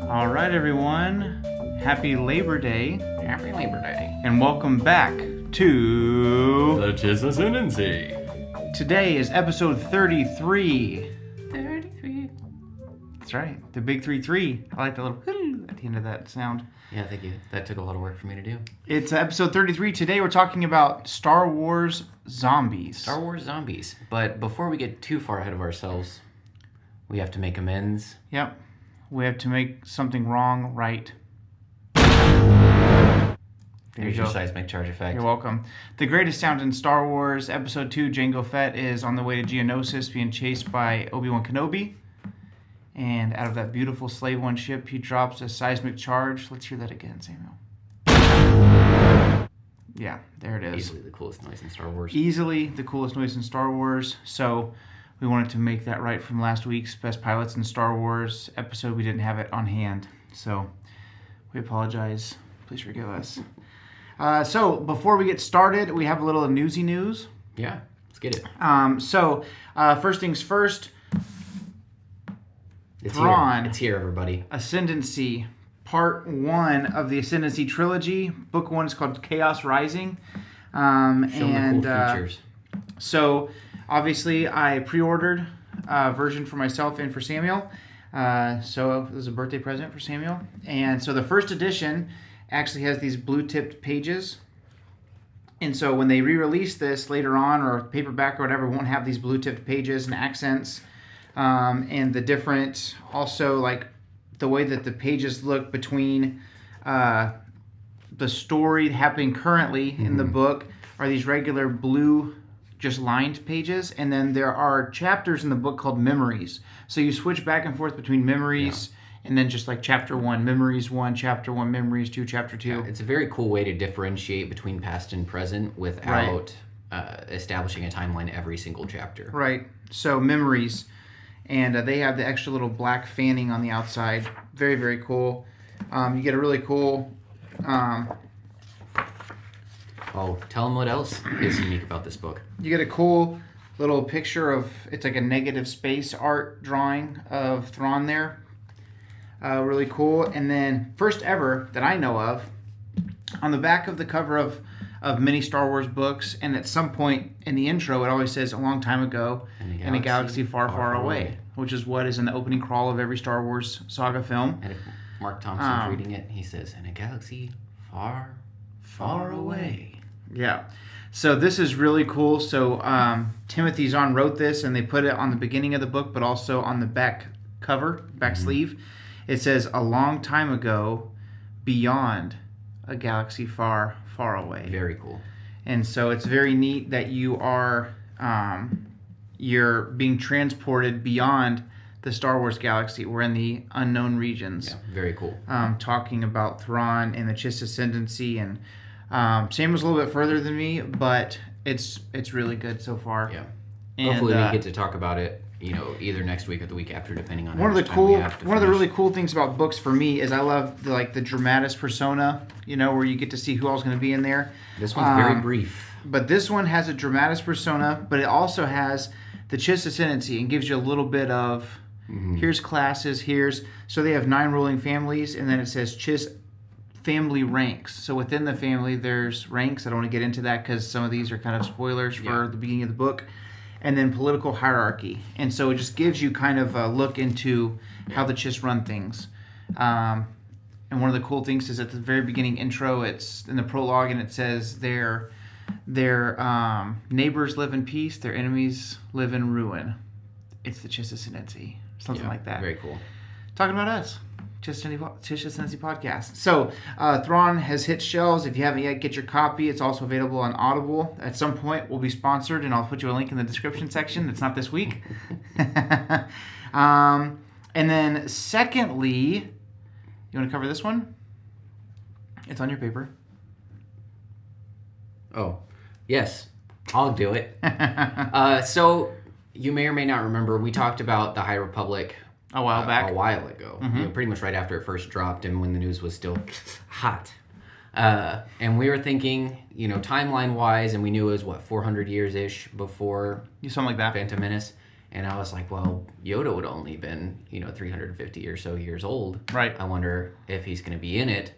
All right, everyone. Happy Labor Day. Happy Labor Day. And welcome back to... The Chiss Ascendancy. Today is episode 33. 33. That's right. The big 3-3. I like the little at the end of that sound. Yeah, thank you. That took a lot of work for me to do. It's episode 33. Today we're talking about Star Wars zombies. Star Wars zombies. But before we get too far ahead of ourselves, we have to make amends. Yep. We have to make something wrong right. There you go. Seismic charge effect. You're welcome. The greatest sound in Star Wars Episode 2, Jango Fett is on the way to Geonosis being chased by Obi-Wan Kenobi. And out of that beautiful Slave One ship, he drops a seismic charge. Let's hear that again, Samuel. Yeah, there it is. Easily the coolest noise in Star Wars. Easily the coolest noise in Star Wars. So we wanted to make that right from last week's Best Pilots in Star Wars episode. We didn't have it on hand. So we apologize. Please forgive us. So before we get started, we have a little newsy news. Yeah, let's get it. First things first. It's here, everybody. Ascendancy, part 1 of the Ascendancy trilogy. Book 1 is called Chaos Rising. Show them the cool features. So, obviously, I pre-ordered a version for myself and for Samuel. So, it was a birthday present for Samuel. And so, the first edition actually has these blue-tipped pages. And so, when they re-release this later on, or paperback or whatever, it won't have these blue-tipped pages and accents. And the different, also like the way that the pages look between the story happening currently in the book are these regular blue, just lined pages. And then there are chapters in the book called memories. So you switch back and forth between memories and then just like chapter 1, memories 1, chapter 1, memories 2, chapter 2. Yeah, it's a very cool way to differentiate between past and present without establishing a timeline every single chapter. Right. So memories. And they have the extra little black fanning on the outside. Very, very cool. You get a really cool... Oh, tell them what else is unique about this book. You get a cool little picture of... It's like a negative space art drawing of Thrawn there. Really cool. And then, first ever that I know of, on the back of the cover of many Star Wars books, and at some point in the intro, it always says, a long time ago, in a galaxy far, far away, which is what is in the opening crawl of every Star Wars saga film. And if Mark Thompson's reading it, he says, in a galaxy far, far away. Yeah. So this is really cool. So Timothy Zahn wrote this, and they put it on the beginning of the book, but also on the back cover, back sleeve. It says, a long time ago, beyond a galaxy far, far away. Very cool. And so it's very neat that you are you're being transported beyond the Star Wars galaxy. We're in the unknown regions. Yeah, very cool. Talking about Thrawn and the Chiss Ascendancy, and Samuel's a little bit further than me, but it's really good so far. Yeah. And, hopefully we get to talk about it, either next week or the week after, depending on one of the really cool things about books for me is I love the dramatis persona, where you get to see who all's going to be in there. This one's very brief. But this one has a dramatis persona, but it also has the Chiss Ascendancy and gives you a little bit of here's classes, so they have 9 ruling families, and then it says Chiss family ranks. So within the family there's ranks. I don't want to get into that because some of these are kind of spoilers for the beginning of the book. And then political hierarchy. And so it just gives you kind of a look into how the Chiss run things. And one of the cool things is at the very beginning intro, it's in the prologue, and it says their neighbors live in peace, their enemies live in ruin. It's the Chiss Ascendancy. Something like that. Very cool. Talking about us. Chiss Ascendancy podcast. So, Thrawn has hit shelves. If you haven't yet, get your copy. It's also available on Audible. At some point, we'll be sponsored, and I'll put you a link in the description section. It's not this week. And then, secondly, you want to cover this one? It's on your paper. Oh, yes. I'll do it. So, you may or may not remember, we talked about the High Republic a while back. A while ago. Pretty much right after it first dropped and when the news was still hot. And we were thinking, timeline-wise, and we knew it was, 400 years-ish before Something like that. Phantom Menace. And I was like, well, Yoda would only been, 350 or so years old. Right. I wonder if he's going to be in it.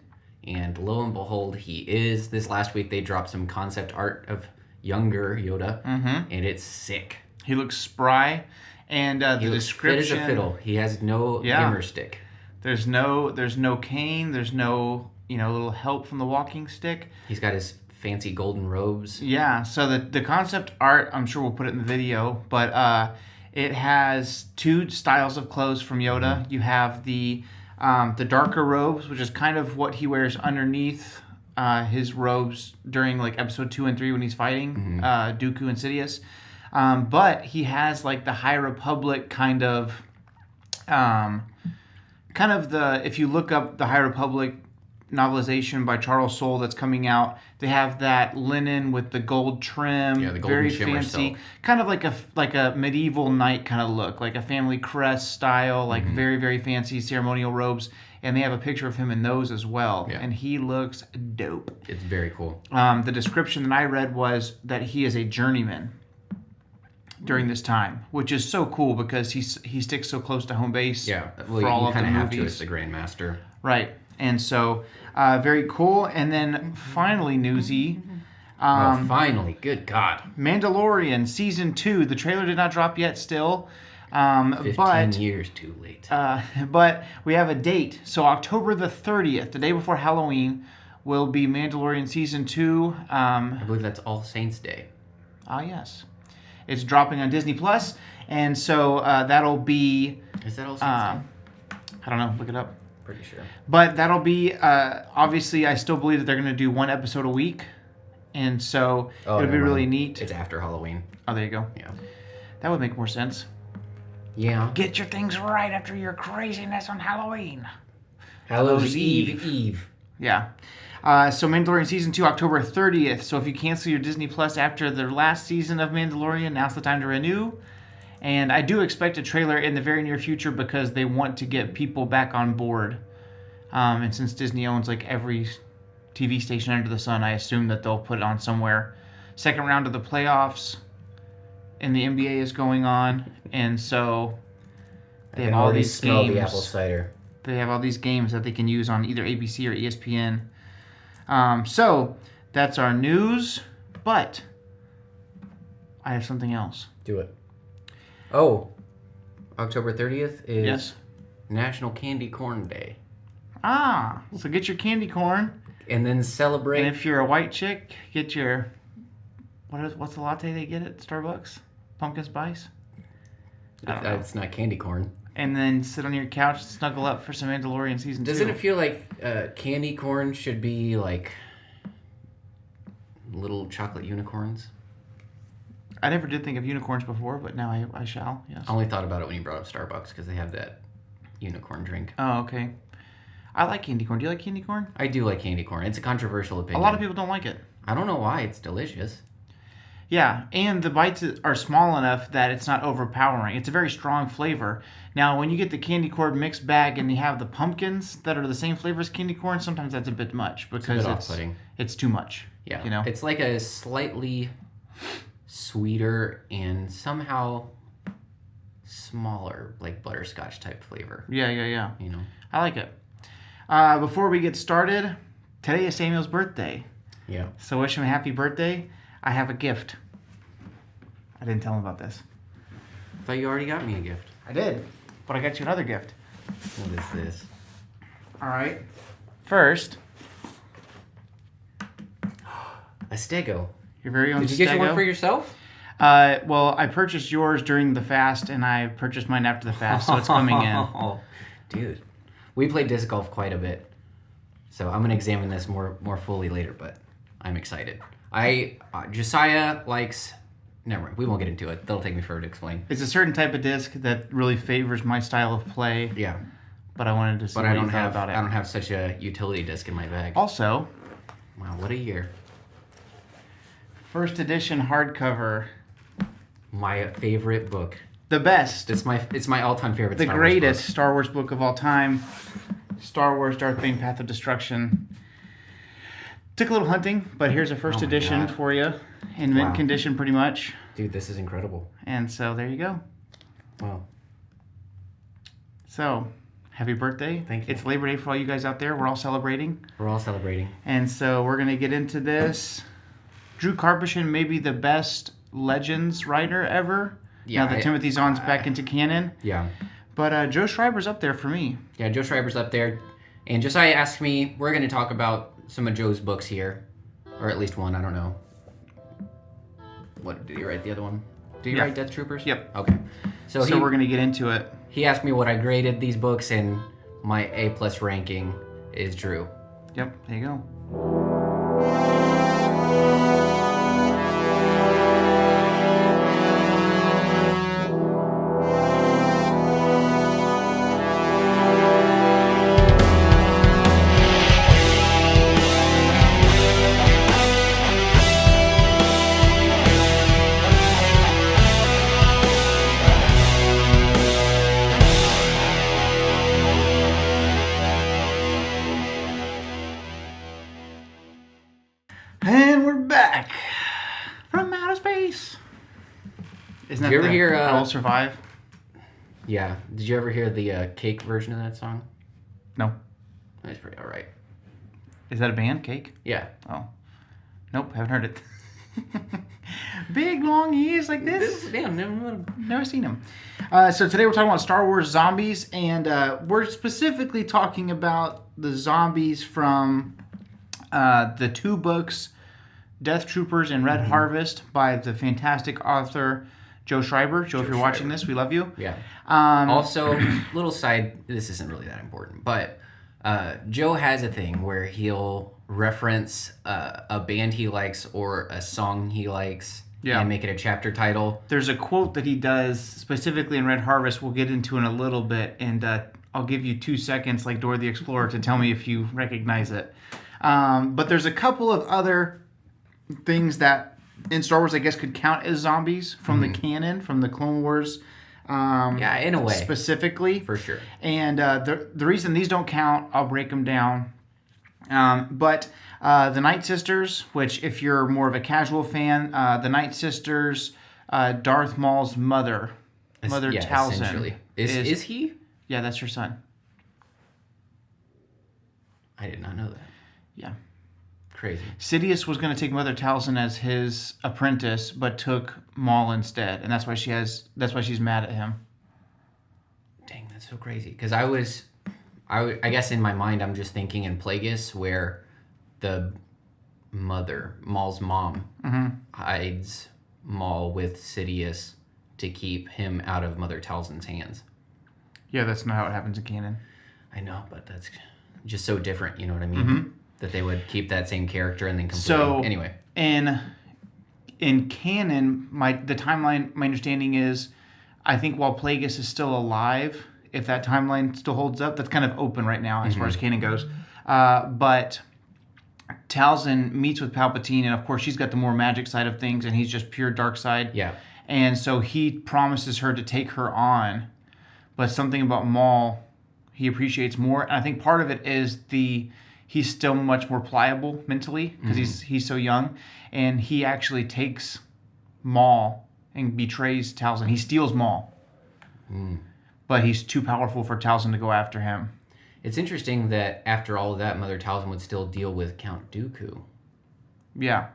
And lo and behold, he is. This last week, they dropped some concept art of younger Yoda, and it's sick. He looks spry, and the description. Fit as a fiddle. He has no gimmer stick. There's no cane. There's no little help from the walking stick. He's got his fancy golden robes. Yeah. So the concept art, I'm sure we'll put it in the video, but it has two styles of clothes from Yoda. Mm-hmm. You have the darker robes, which is kind of what he wears underneath his robes during like episode 2 and 3 when he's fighting Dooku and Sidious. But he has like the High Republic kind of if you look up the High Republic novelization by Charles Soule that's coming out, they have that linen with the gold trim, the golden very shimmer fancy, silk. Kind of like a medieval knight kind of look, like a family crest style, like very, very fancy ceremonial robes. And they have a picture of him in those as well. Yeah. And he looks dope. It's very cool. The description that I read was that he is a journeyman during this time, which is so cool because he sticks so close to home base. Yeah, well, for all you of the kind of have to movies. as the Grandmaster. Right. And so, very cool. And then finally, Newsy. Finally, good God. Mandalorian Season 2. The trailer did not drop yet still. 15 years too late. But we have a date. So October the 30th, the day before Halloween, will be Mandalorian Season 2. I believe that's All Saints Day. Yes. It's dropping on Disney+. And so that'll be... Is that All Saints Day? I don't know. Look it up. Pretty sure. But that'll be... obviously, I still believe that they're going to do one episode a week. And so it'll be really neat. It's after Halloween. Oh, there you go. Yeah. That would make more sense. Yeah. Get your things right after your craziness on Halloween. Hallows Eve. Yeah. So Mandalorian Season 2, October 30th. So if you cancel your Disney Plus after the last season of Mandalorian, now's the time to renew. And I do expect a trailer in the very near future because they want to get people back on board. And since Disney owns like every TV station under the sun, I assume that they'll put it on somewhere. Second round of the playoffs in the NBA is going on, and so they have all these games. The apple cider. They have all these games that they can use on either ABC or ESPN. So that's our news, but I have something else. Do it. Oh, October 30th is National Candy Corn Day. So get your candy corn. And then celebrate. And if you're a white chick, get your... What's the latte they get at Starbucks? Pumpkin spice? It's not candy corn. And then sit on your couch and snuggle up for some Mandalorian Season 2. Doesn't it feel like candy corn should be like little chocolate unicorns? I never did think of unicorns before, but now I shall, yes. I only thought about it when you brought up Starbucks because they have that unicorn drink. Oh, okay. I like candy corn. Do you like candy corn? I do like candy corn. It's a controversial opinion. A lot of people don't like it. I don't know why. It's delicious. Yeah, and the bites are small enough that it's not overpowering. It's a very strong flavor. Now, when you get the candy corn mixed bag and you have the pumpkins that are the same flavor as candy corn, sometimes that's a bit much because it's too much. Yeah, you know? It's like a slightly sweeter and somehow smaller, like butterscotch type flavor. Yeah. You know, I like it. Before we get started, today is Samuel's birthday. Yeah. So wish him a happy birthday. I have a gift. I didn't tell him about this. I thought you already got me a gift. I did, but I got you another gift. What is this? All right. First, a Stego. Your very own Stego. Did you get you one for yourself? Well, I purchased yours during the fast, and I purchased mine after the fast, so it's coming in. Dude, we played disc golf quite a bit, so I'm gonna examine this more fully later. But I'm excited. Josiah likes... Never mind. We won't get into it. That'll take me forever to explain. It's a certain type of disc that really favors my style of play. Yeah. But I wanted to see what you thought about it. I don't have such a utility disc in my bag. Also... Wow, what a year. First edition hardcover. My favorite book. The best. It's my all-time favorite Star Wars book. The greatest Star Wars book of all time. Star Wars Darth Bane Path of Destruction. Took a little hunting, but here's a first edition for you. In mint condition, pretty much. Dude, this is incredible. And so there you go. Well, So, happy birthday. Thank you. It's Labor Day for all you guys out there. We're all celebrating. we're all celebrating. And so we're going to get into this. Drew Karpyshyn may be the best Legends writer ever. Yeah, now that Timothy Zahn's back into canon. Yeah. But Joe Schreiber's up there for me. Yeah, Joe Schreiber's up there. And Josiah asked me, we're going to talk about some of Joe's books here. Or at least one, I don't know. What, did he write the other one? Did he Yeah. write Death Troopers? Yep. Okay. So we're going to get into it. He asked me what I graded these books, and my A+ ranking is Drew. Yep, there you go. And we're back from outer space. Isn't that Did you ever the hear, I Will Survive? Yeah. Did you ever hear the Cake version of that song? No. That's pretty alright. Is that a band, Cake? Yeah. Oh. Nope, haven't heard it. Big long ears like this. Damn, Never seen them. So today we're talking about Star Wars zombies, and we're specifically talking about the zombies from the two books, Death Troopers and Red Harvest, by the fantastic author Joe Schreiber. Joe, if you're watching this, we love you. Yeah. Um, Also, little side, this isn't really that important, but Joe has a thing where he'll reference a band he likes or a song he likes and make it a chapter title. There's a quote that he does specifically in Red Harvest we'll get into in a little bit, and I'll give you 2 seconds like Dora the Explorer to tell me if you recognize it. But there's a couple of other things that in Star Wars I guess could count as zombies from the canon, from the Clone Wars. Yeah, in a way. Specifically. For sure. And the reason these don't count, I'll break them down. But the Night Sisters, which if you're more of a casual fan, the Night Sisters, Darth Maul's mother, Mother Talzin. Essentially. Is he? Yeah, that's her son. I did not know that. Yeah. Crazy. Sidious was going to take Mother Talzin as his apprentice, but took Maul instead, and that's why she's mad at him. Dang, that's so crazy. Because I guess in my mind I'm just thinking in Plagueis where the mother, Maul's mom, hides Maul with Sidious to keep him out of Mother Talzin's hands. Yeah, that's not how it happens in canon. I know, but that's just so different, you know what I mean? That they would keep that same character and then completely... Anyway. In canon, the timeline, my understanding is, I think while Plagueis is still alive, if that timeline still holds up, that's kind of open right now as far as canon goes. But Talzin meets with Palpatine, and of course she's got the more magic side of things, and he's just pure dark side. Yeah. And so he promises her to take her on, but something about Maul he appreciates more. And I think part of it is he's still much more pliable mentally because he's so young, and he actually takes Maul and betrays Talzin. He steals Maul, but he's too powerful for Talzin to go after him. It's interesting that after all of that, Mother Talzin would still deal with Count Dooku. Yeah.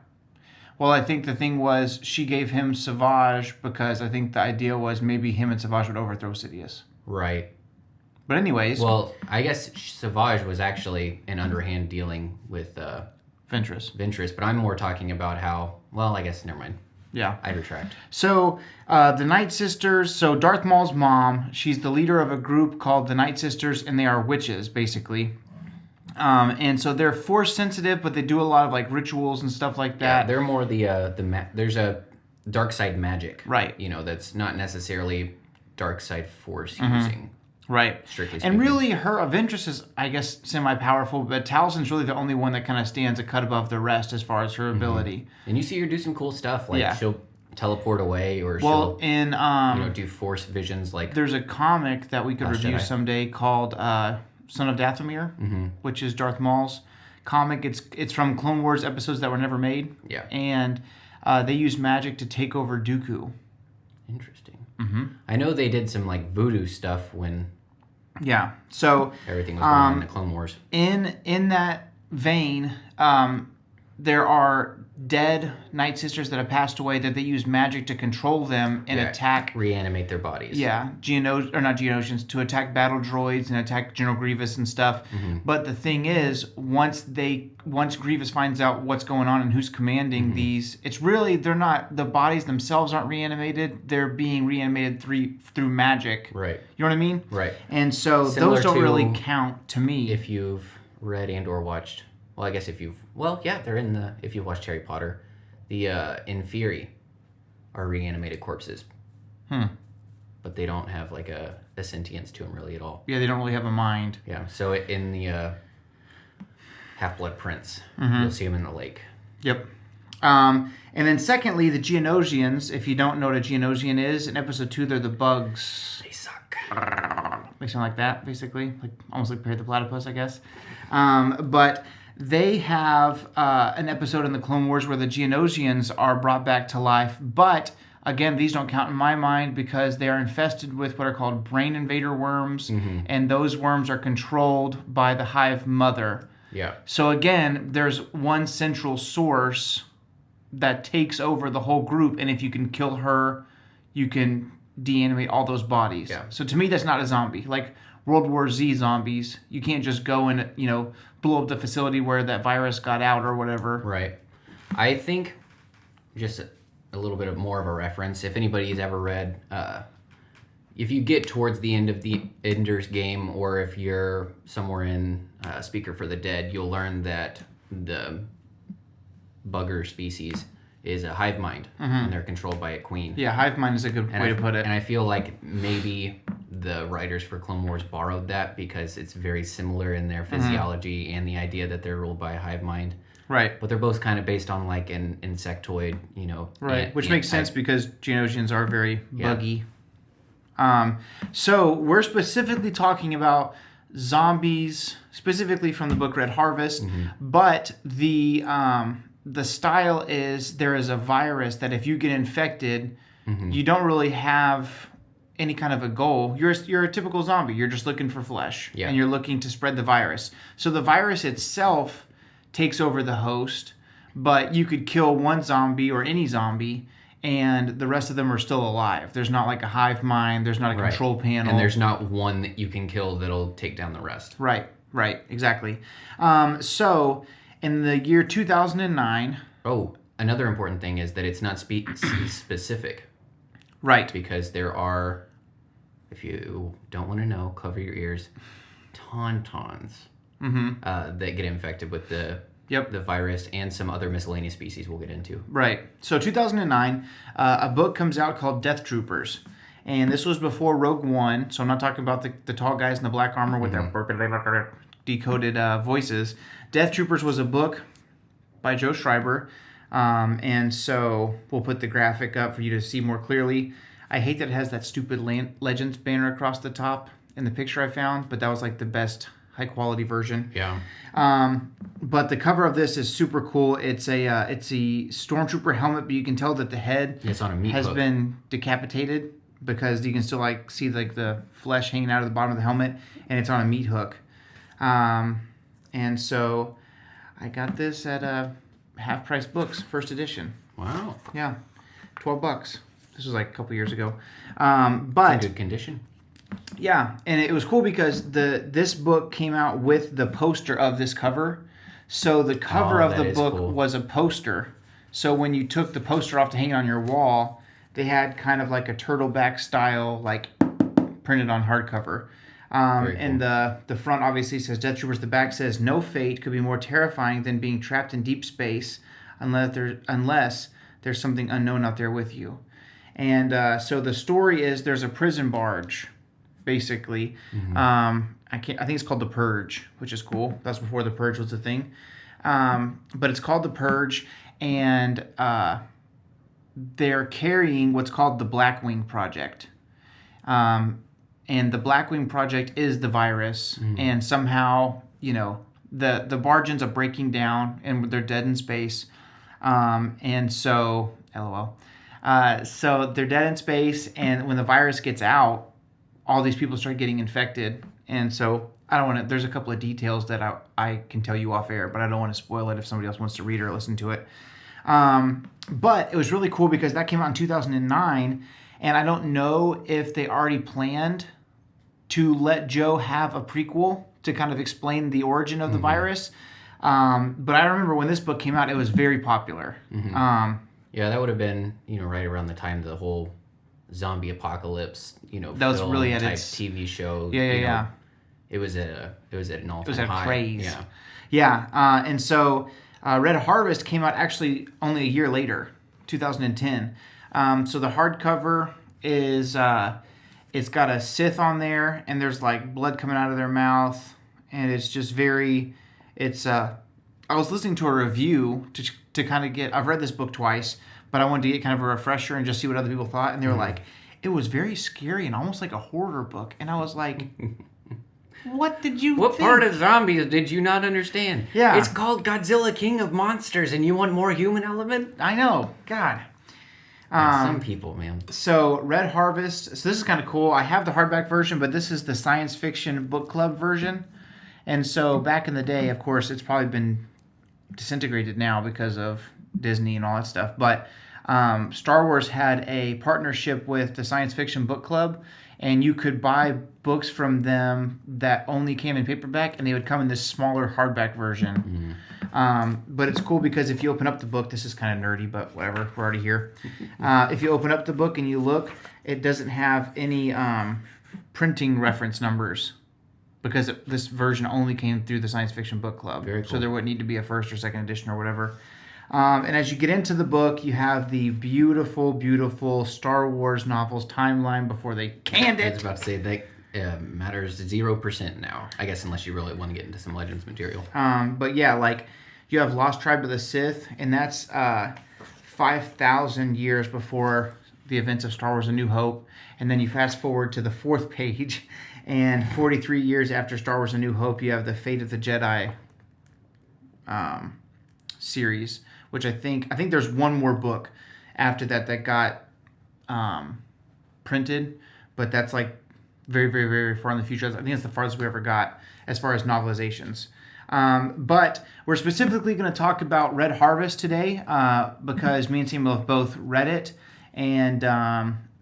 Well, I think the thing was she gave him Savage because I think the idea was maybe him and Savage would overthrow Sidious. Right. But anyways... Well, I guess Savage was actually an underhand dealing with Ventress, but I'm more talking about how... Well, I guess, never mind. Yeah. I retract. So, the Night Sisters... So, Darth Maul's mom, she's the leader of a group called the Night Sisters, and they are witches, basically. And so they're force sensitive, but they do a lot of, like, rituals and stuff like that. Yeah, they're more there's a dark side magic. Right. You know, that's not necessarily dark side force using. Right. Strictly speaking. And really, her Ventress is, I guess, semi-powerful, but Talzin's really the only one that kind of stands a cut above the rest as far as her ability. And you see her do some cool stuff, like she'll teleport away, or she'll do force visions. Like there's a comic that we could review someday called Son of Dathomir, which is Darth Maul's comic. It's from Clone Wars episodes that were never made. Yeah. And they use magic to take over Dooku. Interesting. Mm-hmm. I know they did some like voodoo stuff when Yeah. So everything was going on in the Clone Wars. in that vein, there are dead Night Sisters that have passed away that they use magic to control them and attack. Reanimate their bodies. Yeah, not Geonosians, to attack battle droids and attack General Grievous and stuff. Mm-hmm. But the thing is, once Grievous finds out what's going on and who's commanding these, it's really the bodies themselves aren't reanimated. They're being reanimated through magic. Right. You know what I mean? Right. And so Similar those don't to really count to me. If you've read and or watched, well, I guess if you've watched Harry Potter, the Inferi are reanimated corpses. But they don't have like a sentience to them really at all. Yeah, they don't really have a mind. Yeah, so in the Half-Blood Prince, you'll see them in the lake. Yep. And then secondly, the Geonosians, if you don't know what a Geonosian is, in episode 2, they're the bugs. They suck. They sound like that, basically. Almost like Perry the Platypus, I guess. But they have an episode in the Clone Wars where the Geonosians are brought back to life. But, again, these don't count in my mind because they are infested with what are called brain invader worms. And those worms are controlled by the Hive Mother. Yeah. So, again, there's one central source that takes over the whole group. And if you can kill her, you can deanimate all those bodies. Yeah. So to me, that's not a zombie. Like World War Z zombies, you can't just go and, blow up the facility where that virus got out or whatever. Right. I think, just a little bit of more of a reference, if anybody's ever read, if you get towards the end of the Ender's Game, or if you're somewhere in Speaker for the Dead, you'll learn that the bugger species is a hive mind, and they're controlled by a queen. Yeah, hive mind is a good way to put it. And I feel like maybe the writers for Clone Wars borrowed that because it's very similar in their physiology and the idea that they're ruled by a hive mind. Right. But they're both kind of based on like an insectoid, Right, which makes sense because Geonosians are very buggy. So we're specifically talking about zombies, specifically from the book Red Harvest, but the style is there is a virus that if you get infected, you don't really have any kind of a goal. You're a typical zombie. You're just looking for flesh, and you're looking to spread the virus. So the virus itself takes over the host, but you could kill one zombie or any zombie, and the rest of them are still alive. There's not like a hive mind. There's not a control panel. And there's not one that you can kill that'll take down the rest. Right, exactly. So in the year 2009... Oh, another important thing is that it's not specific. Right. Because there are, if you don't want to know, cover your ears, tauntauns that get infected with the virus and some other miscellaneous species we'll get into. Right. So 2009, a book comes out called Death Troopers. And this was before Rogue One, so I'm not talking about the tall guys in the black armor with their decoded voices. Death Troopers was a book by Joe Schreiber, and so we'll put the graphic up for you to see more clearly. I hate that it has that stupid Legends banner across the top in the picture I found, but that was like the best high-quality version. Yeah. But the cover of this is super cool. It's a stormtrooper helmet, but you can tell that the head it's on a meat hook. Been decapitated because you can still like see like the flesh hanging out of the bottom of the helmet, and it's on a meat hook. And so I got this at Half Price Books, first edition. Wow. Yeah, $12. This was like a couple years ago. But it's in good condition. Yeah, and it was cool because this book came out with the poster of this cover. So the cover of the book was a poster. So when you took the poster off to hang it on your wall, they had kind of like a turtleback style, like printed on hardcover. And the front obviously says Death Troopers. The back says, "No fate could be more terrifying than being trapped in deep space unless there's something unknown out there with you." And so the story is there's a prison barge, basically. I think it's called The Purge, which is cool. That's before The Purge was a thing. But it's called The Purge, and they're carrying what's called the Blackwing Project. And the Blackwing Project is the virus, and somehow, the barge ends up breaking down, and they're dead in space. And so, LOL. So they're dead in space, and when the virus gets out, all these people start getting infected. And so I don't want to. There's a couple of details that I can tell you off air, but I don't want to spoil it if somebody else wants to read or listen to it. But it was really cool because that came out in 2009, and I don't know if they already planned to let Joe have a prequel to kind of explain the origin of the virus. But I remember when this book came out, it was very popular. Yeah, that would have been, right around the time the whole zombie apocalypse, That was film really at type its TV show. yeah. It was at an all-time It was a high. craze. Yeah. And so Red Harvest came out actually only a year later, 2010. So the hardcover is it's got a Sith on there, and there's like blood coming out of their mouth, and it's just very. I was listening to a review to kind of get. I've read this book twice, but I wanted to get kind of a refresher and just see what other people thought, and they were like, it was very scary and almost like a horror book, and I was like. What did you What think? part of zombies did you not understand? Yeah. It's called Godzilla King of Monsters, and you want more human element? I know. God. Some people, man. So Red Harvest. So this is kind of cool. I have the hardback version, but this is the science fiction book club version. And so back in the day, of course, it's probably been disintegrated now because of Disney and all that stuff. But Star Wars had a partnership with the science fiction book club, and you could buy books from them that only came in paperback, and they would come in this smaller hardback version. But it's cool because if you open up the book, this is kind of nerdy, but whatever, we're already here. If you open up the book and you look, it doesn't have any printing reference numbers because this version only came through the Science Fiction Book Club. Very cool. So there wouldn't need to be a first or second edition or whatever. And as you get into the book, you have the beautiful, beautiful Star Wars novels timeline before they canned I it. was about to say that matters 0% now. I guess unless you really want to get into some Legends material. But yeah, like you have Lost Tribe of the Sith, and that's 5,000 years before the events of Star Wars: A New Hope. And then you fast forward to the fourth page, and 43 years after Star Wars: A New Hope, you have the Fate of the Jedi series, which I think there's one more book after that got printed, but that's like very, very, very far in the future. I think it's the farthest we ever got as far as novelizations. But we're specifically going to talk about Red Harvest today because me and Samuel have both read it, and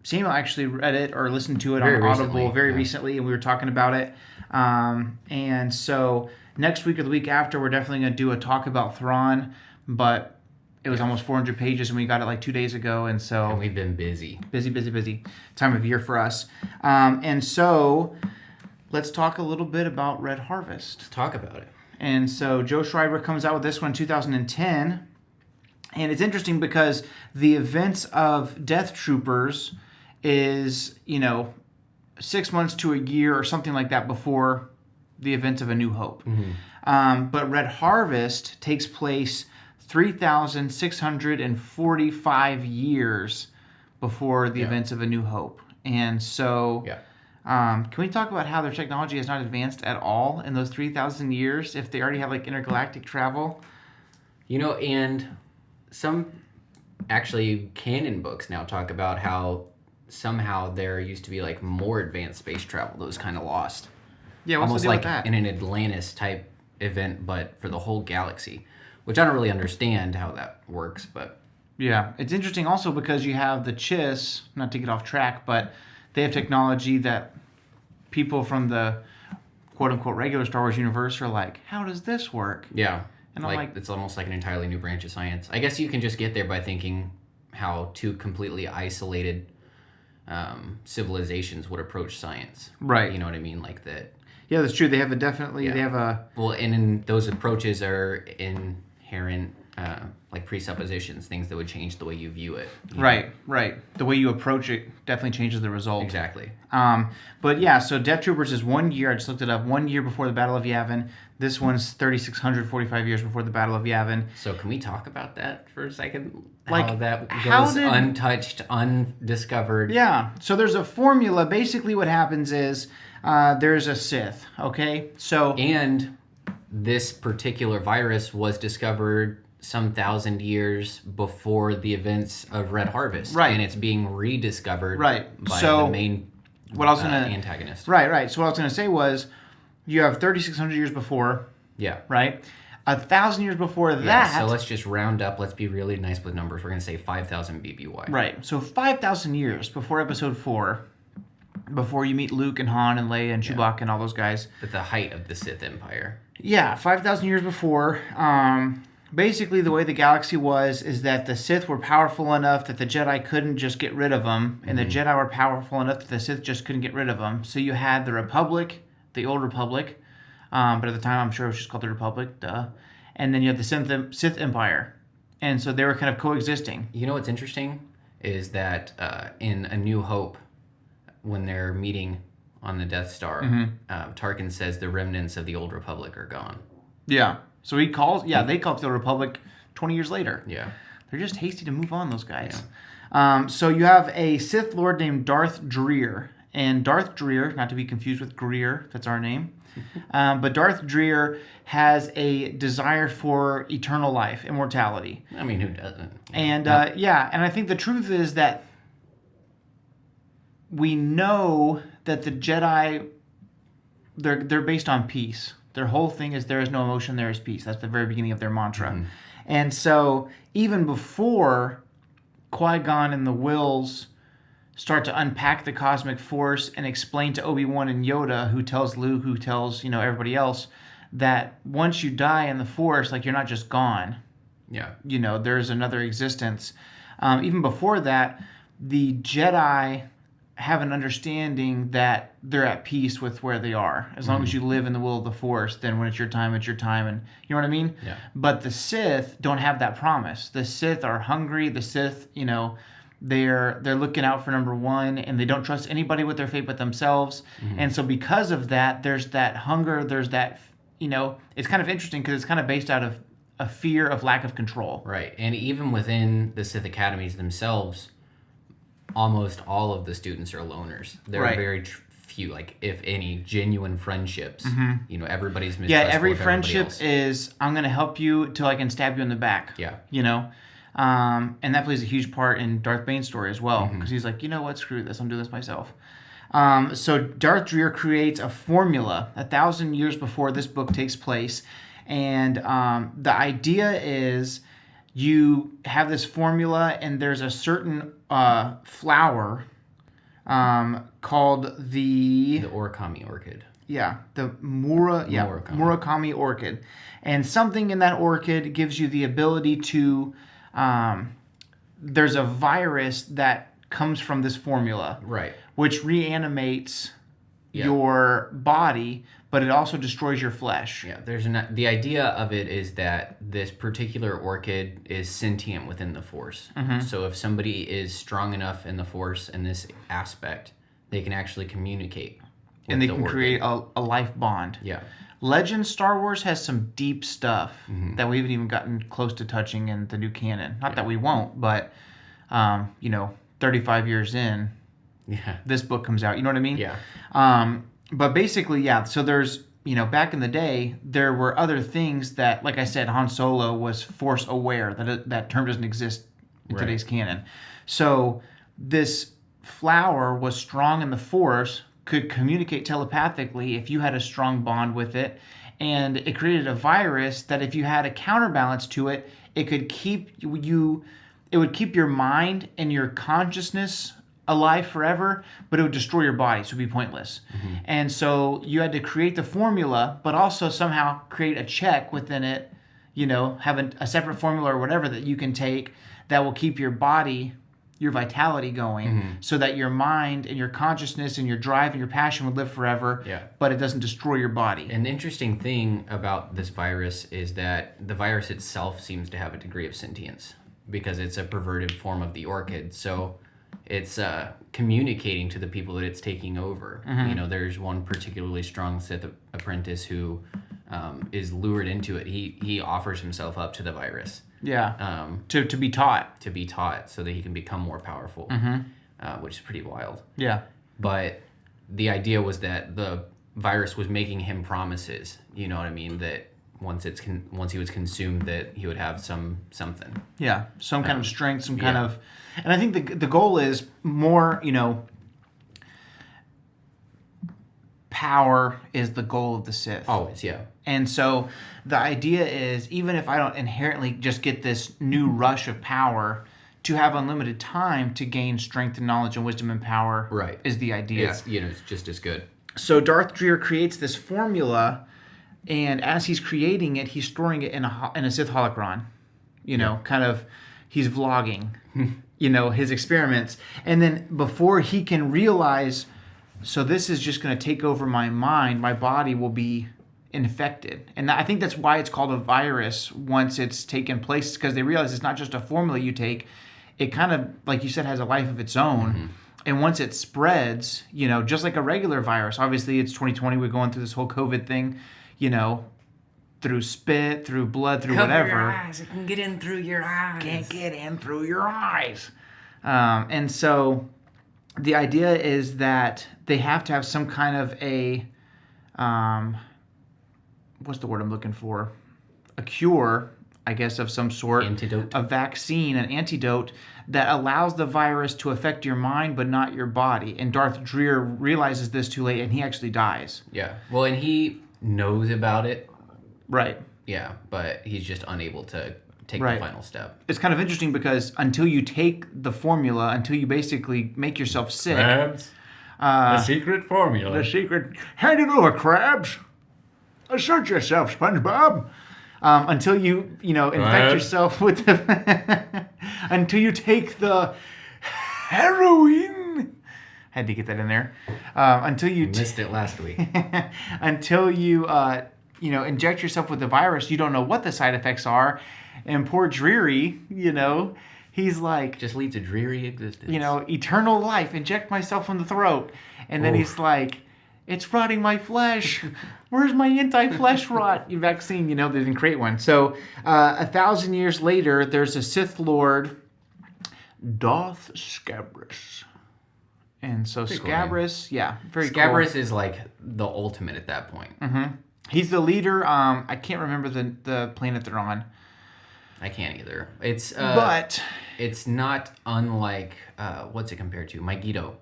Samuel actually read it or listened to it on Audible very recently, and we were talking about it. And so next week or the week after, we're definitely going to do a talk about Thrawn, but it was almost 400 pages, and we got it like 2 days ago, and so... And we've been busy. Busy time of year for us. And so let's talk a little bit about Red Harvest. Let's talk about it. And so Joe Schreiber comes out with this one in 2010. And it's interesting because the events of Death Troopers is, 6 months to a year or something like that before the events of A New Hope. But Red Harvest takes place 3,645 years before the events of A New Hope. And so... can we talk about how their technology has not advanced at all in those 3,000 years if they already have like intergalactic travel? And some actually canon books now talk about how somehow there used to be like more advanced space travel that was kind of lost. Yeah, what's almost the deal like with that? in an Atlantis type event, but for the whole galaxy, which I don't really understand how that works, but... Yeah, it's interesting also because you have the Chiss, not to get off track, but they have technology that people from the quote-unquote regular Star Wars universe are like, how does this work? Yeah, and I'm like, it's almost like an entirely new branch of science. I guess you can just get there by thinking how two completely isolated civilizations would approach science. Right. You know what I mean? Like that. Yeah, that's true. They have they have a... Well, and in those approaches are inherent like presuppositions, things that would change the way you view it. Right. The way you approach it definitely changes the result. Exactly. But yeah, so Death Troopers is 1 year. I just looked it up. 1 year before the Battle of Yavin. This one's 3,645 years before the Battle of Yavin. So can we talk about that for a second? Like, how that goes untouched, undiscovered. Yeah. So there's a formula. Basically what happens is there's a Sith, okay? So... And this particular virus was discovered some 1,000 years before the events of Red Harvest. Right. And it's being rediscovered Right. by So, the main what I was gonna antagonist. Right. So what I was gonna say was, you have 3,600 years before, Yeah. right? 1,000 years before Yeah, that. so let's just round up. Let's be really nice with numbers. We're going to say 5,000 BBY. Right. So 5,000 years before Episode 4, before you meet Luke and Han and Leia and Chewbacca and all those guys. At the height of the Sith Empire. Yeah, 5,000 years before. Basically, the way the galaxy was is that the Sith were powerful enough that the Jedi couldn't just get rid of them, and the Jedi were powerful enough that the Sith just couldn't get rid of them. So you had the Republic, the Old Republic, but at the time I'm sure it was just called the Republic, duh. And then you had the Sith Empire, and so they were kind of coexisting. You know what's interesting is that in A New Hope, when they're meeting on the Death Star, Tarkin says the remnants of the Old Republic are gone. Yeah. So they call it the Republic 20 years later. Yeah. They're just hasty to move on, those guys. Yeah. So you have a Sith Lord named Darth Dreer. And Darth Dreer, not to be confused with Greer, that's our name. But Darth Dreer has a desire for eternal life, immortality. I mean, who doesn't? And and I think the truth is that we know that the Jedi, they're based on peace. Their whole thing is there is no emotion, there is peace. That's the very beginning of their mantra. Mm-hmm. And so even before Qui-Gon and the Wills start to unpack the cosmic force and explain to Obi-Wan and Yoda, who tells Luke, who tells, everybody else, that once you die in the force, like, you're not just gone. Yeah. There's another existence. Even before that, the Jedi have an understanding that they're at peace with where they are. As long as you live in the will of the Force, then when it's your time, it's your time. And you know what I mean? Yeah. But the Sith don't have that promise. The Sith are hungry. The Sith, they're looking out for number one, and they don't trust anybody with their fate but themselves. Mm-hmm. And so because of that, there's that hunger, there's that, it's kind of interesting because it's kind of based out of a fear of lack of control. Right. And even within the Sith academies themselves, almost all of the students are loners. There are very few, like, if any, genuine friendships. Mm-hmm. Everybody's mistrustful. Yeah, every friendship is, I'm going to help you till I can stab you in the back. Yeah. And that plays a huge part in Darth Bane's story as well, because he's like, you know what, screw this, I'm doing this myself. So Darth Dreer creates a formula 1,000 years before this book takes place, and the idea is you have this formula, and there's a certain flower called the Origami orchid. Yeah, the Murakami orchid. And something in that orchid gives you the ability to... there's a virus that comes from this formula. Right. Which reanimates your body, but it also destroys your flesh. Yeah, the idea of it is that this particular orchid is sentient within the Force. Mm-hmm. So if somebody is strong enough in the Force in this aspect, they can actually communicate. And they can create a life bond. Yeah. Legends Star Wars has some deep stuff that we haven't even gotten close to touching in the new canon. Not that we won't, but 35 years in, this book comes out. You know what I mean? Yeah. But basically, so there's, back in the day, there were other things that, like I said, Han Solo was Force aware. That term doesn't exist in today's canon. So this flower was strong in the Force, could communicate telepathically if you had a strong bond with it, and it created a virus that if you had a counterbalance to it, it could keep your mind and your consciousness alive forever, but it would destroy your body, so it would be pointless. Mm-hmm. And so you had to create the formula, but also somehow create a check within it, have a separate formula or whatever that you can take that will keep your body, your vitality going, so that your mind and your consciousness and your drive and your passion would live forever, but it doesn't destroy your body. And the interesting thing about this virus is that the virus itself seems to have a degree of sentience because it's a perverted form of the orchid. So it's communicating to the people that it's taking over. Mm-hmm. There's one particularly strong Sith apprentice who is lured into it. He offers himself up to the virus. Yeah. To be taught. To be taught so that he can become more powerful, which is pretty wild. Yeah. But the idea was that the virus was making him promises, you know what I mean, that once he was consumed, that he would have something. Yeah, some kind of strength, some kind yeah. of, and I think the goal is more, power is the goal of the Sith. Always, yeah. And so the idea is, even if I don't inherently just get this new rush of power, to have unlimited time to gain strength and knowledge and wisdom and power, Right. is the idea. It's just as good. So Darth Dreer creates this formula, and as he's creating it, he's storing it in a Sith holocron. Kind of, he's vlogging, his experiments. And then before he can realize, so this is just going to take over my mind, my body will be infected. And I think that's why it's called a virus once it's taken place, because they realize it's not just a formula you take. It kind of, like you said, has a life of its own. Mm-hmm. And once it spreads, just like a regular virus, obviously it's 2020, we're going through this whole COVID thing, through spit, through blood, through Cover whatever. your eyes. It can get in through your eyes. Can't get in through your eyes. And so the idea is that they have to have some kind of a, what's the word I'm looking for? A cure, I guess, of some sort. Antidote. A vaccine, an antidote that allows the virus to affect your mind but not your body. And Darth Dreer realizes this too late, and he actually dies. Yeah. Well, and he knows about it. Right. Yeah, but he's just unable to take Right. the final step. It's kind of interesting because until you take the formula, until you basically make yourself sick. Crabs. The secret formula. The secret. Hand it over, Crabs. Assert yourself, SpongeBob. Until you, infect Crabs. yourself with the... until you take the heroin. Had to get that in there. Until you... Missed it last week. until you, inject yourself with the virus, you don't know what the side effects are. And poor Dreary, he's like... Just leads a dreary existence. Eternal life, inject myself in the throat. And then he's like, it's rotting my flesh. Where's my anti-flesh rot vaccine? They didn't create one. So 1,000 years later, there's a Sith Lord, Darth Scabrous. And so Pretty cool Scabrous, very Scabrous cool. is like the ultimate at that point. Mm-hmm. He's the leader. I can't remember the planet they're on. I can't either. It's But it's not unlike what's it compared to? Megiddo.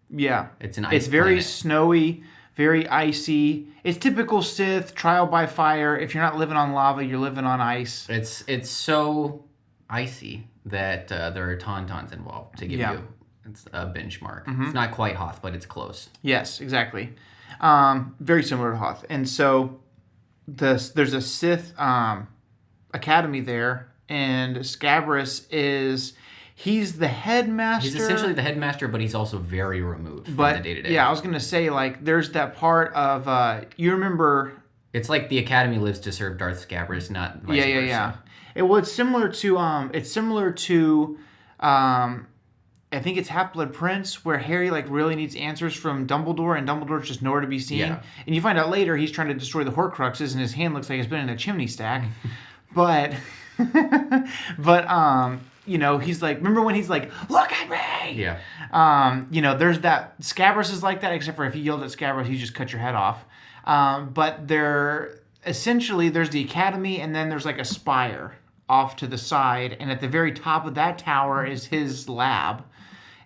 yeah, It's an ice It's very planet. snowy, very icy. It's typical Sith, trial by fire. If you're not living on lava, you're living on ice. It's so icy that there are tauntauns involved to give Yeah. you it's a benchmark. Mm-hmm. It's not quite Hoth, but it's close. Yes, exactly. Very similar to Hoth. And so there's a Sith academy there, and Scabrous he's the headmaster. He's essentially the headmaster, but he's also very removed from but the day-to-day. yeah, I was gonna say, like, there's that part of you remember. It's like the Academy lives to serve Darth Scabrous, not vice versa. Yeah. It's similar to I think it's Half-Blood Prince, where Harry really needs answers from Dumbledore, and Dumbledore's just nowhere to be seen. Yeah. And you find out later he's trying to destroy the Horcruxes, and his hand looks like it's been in a chimney stack. but he's like, remember when he's like, look at me? Yeah. There's that, Scabrous is like that, except for if you yelled at Scabrous, he just cut your head off. But essentially, there's the Academy, and then there's like a spire off to the side, and at the very top of that tower is his lab.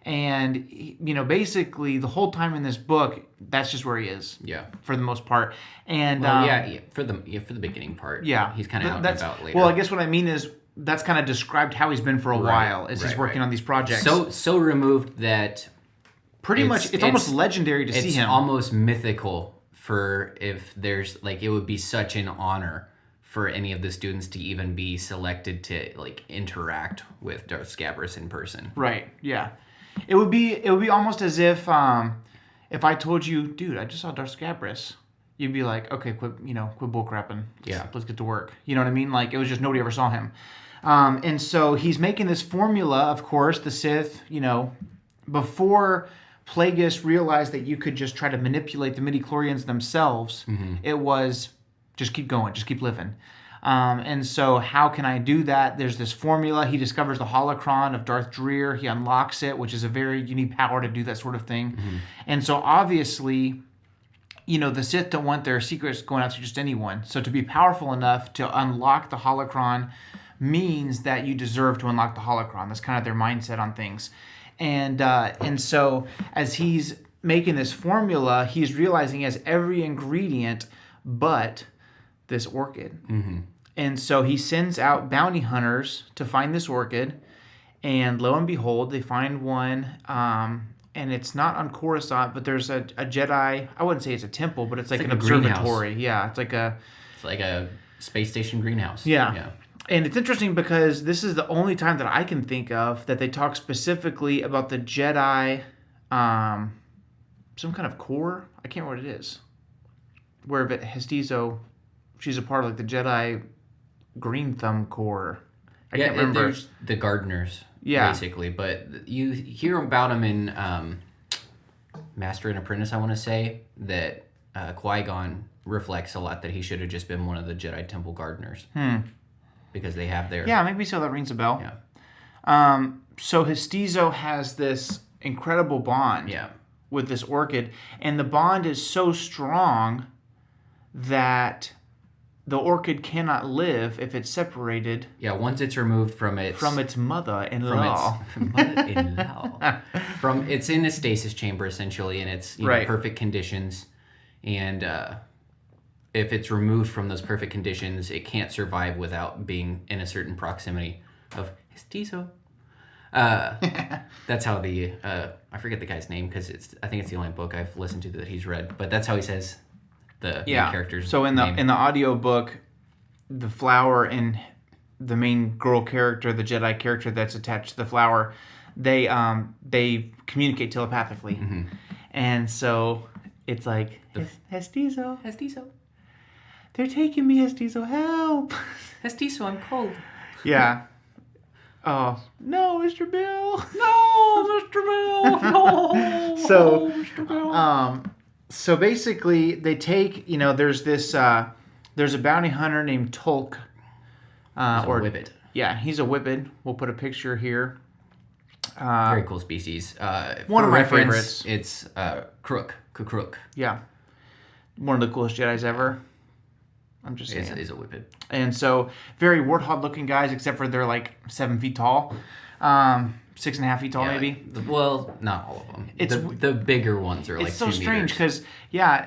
And, basically, the whole time in this book, that's just where he is. Yeah. For the most part. And for the beginning part. yeah. He's kind of out and about later. Well, I guess what I mean is that's kind of described how he's been for a while as he's working on these projects. So removed that pretty much, it's almost legendary to see him. It's almost mythical for if there's it would be such an honor for any of the students to even be selected to interact with Darth Scabrous in person. Right. Yeah. It would be almost as if I told you, dude, I just saw Darth Scabrous. You'd be like, okay, quit bullcrapping. Let's get to work. You know what I mean? It was just nobody ever saw him. And so he's making this formula, of course, the Sith, before Plagueis realized that you could just try to manipulate the midichlorians themselves, it was just keep going, just keep living. And so how can I do that? There's this formula. He discovers the holocron of Darth Dreer. He unlocks it, which is a very unique power to do that sort of thing. And so obviously, the Sith don't want their secrets going out to just anyone. So to be powerful enough to unlock the holocron means that you deserve to unlock the holocron. That's kind of their mindset on things. And so as he's making this formula, he's realizing he has every ingredient but this orchid. Mm-hmm. And so he sends out bounty hunters to find this orchid. And lo and behold, they find one. And it's not on Coruscant, but there's a Jedi. I wouldn't say it's a temple, but it's like an observatory. Yeah, it's like a space station greenhouse. Yeah. And it's interesting because this is the only time that I can think of that they talk specifically about the Jedi, some kind of core. I can't remember what it is. Where Hestizo, she's a part of like the Jedi Green Thumb Corps. I can't remember. There's the gardeners, basically. But you hear about them in Master and Apprentice, I want to say, that Qui-Gon reflects a lot that he should have just been one of the Jedi Temple gardeners. Because they have their... Yeah, maybe so that rings a bell. Yeah. So Hestizo has this incredible bond with this orchid, and the bond is so strong that the orchid cannot live if it's separated. Yeah, once it's removed from its mother-in-law. It's in a stasis chamber essentially, and it's perfect conditions, and if it's removed from those perfect conditions, it can't survive without being in a certain proximity of Hestizo. That's how the I forget the guy's name because I think it's the only book I've listened to that he's read, but that's how he says the main character's So in the name. in the audio book, the flower and the main girl character, the Jedi character that's attached to the flower, they communicate telepathically, and so it's like Hestizo. They're taking me, Hestizo, help! Hestizo, I'm cold. Yeah. Oh, no, Mr. Bill! No, Mr. Bill! No! So, Mr. Bill! So basically, they take, there's this, there's a bounty hunter named Tolk. He's a whippet. Yeah, he's a whippet. We'll put a picture here. Very cool species. One of my reference, favorites. It's Krook. Yeah. One of the coolest Jedis ever. I'm just saying. Is a whippet. And so, very warthog-looking guys, except for they're like 7 feet tall. 6.5 feet tall, maybe. Well, not all of them. The bigger ones are like 2 meters. It's so strange because,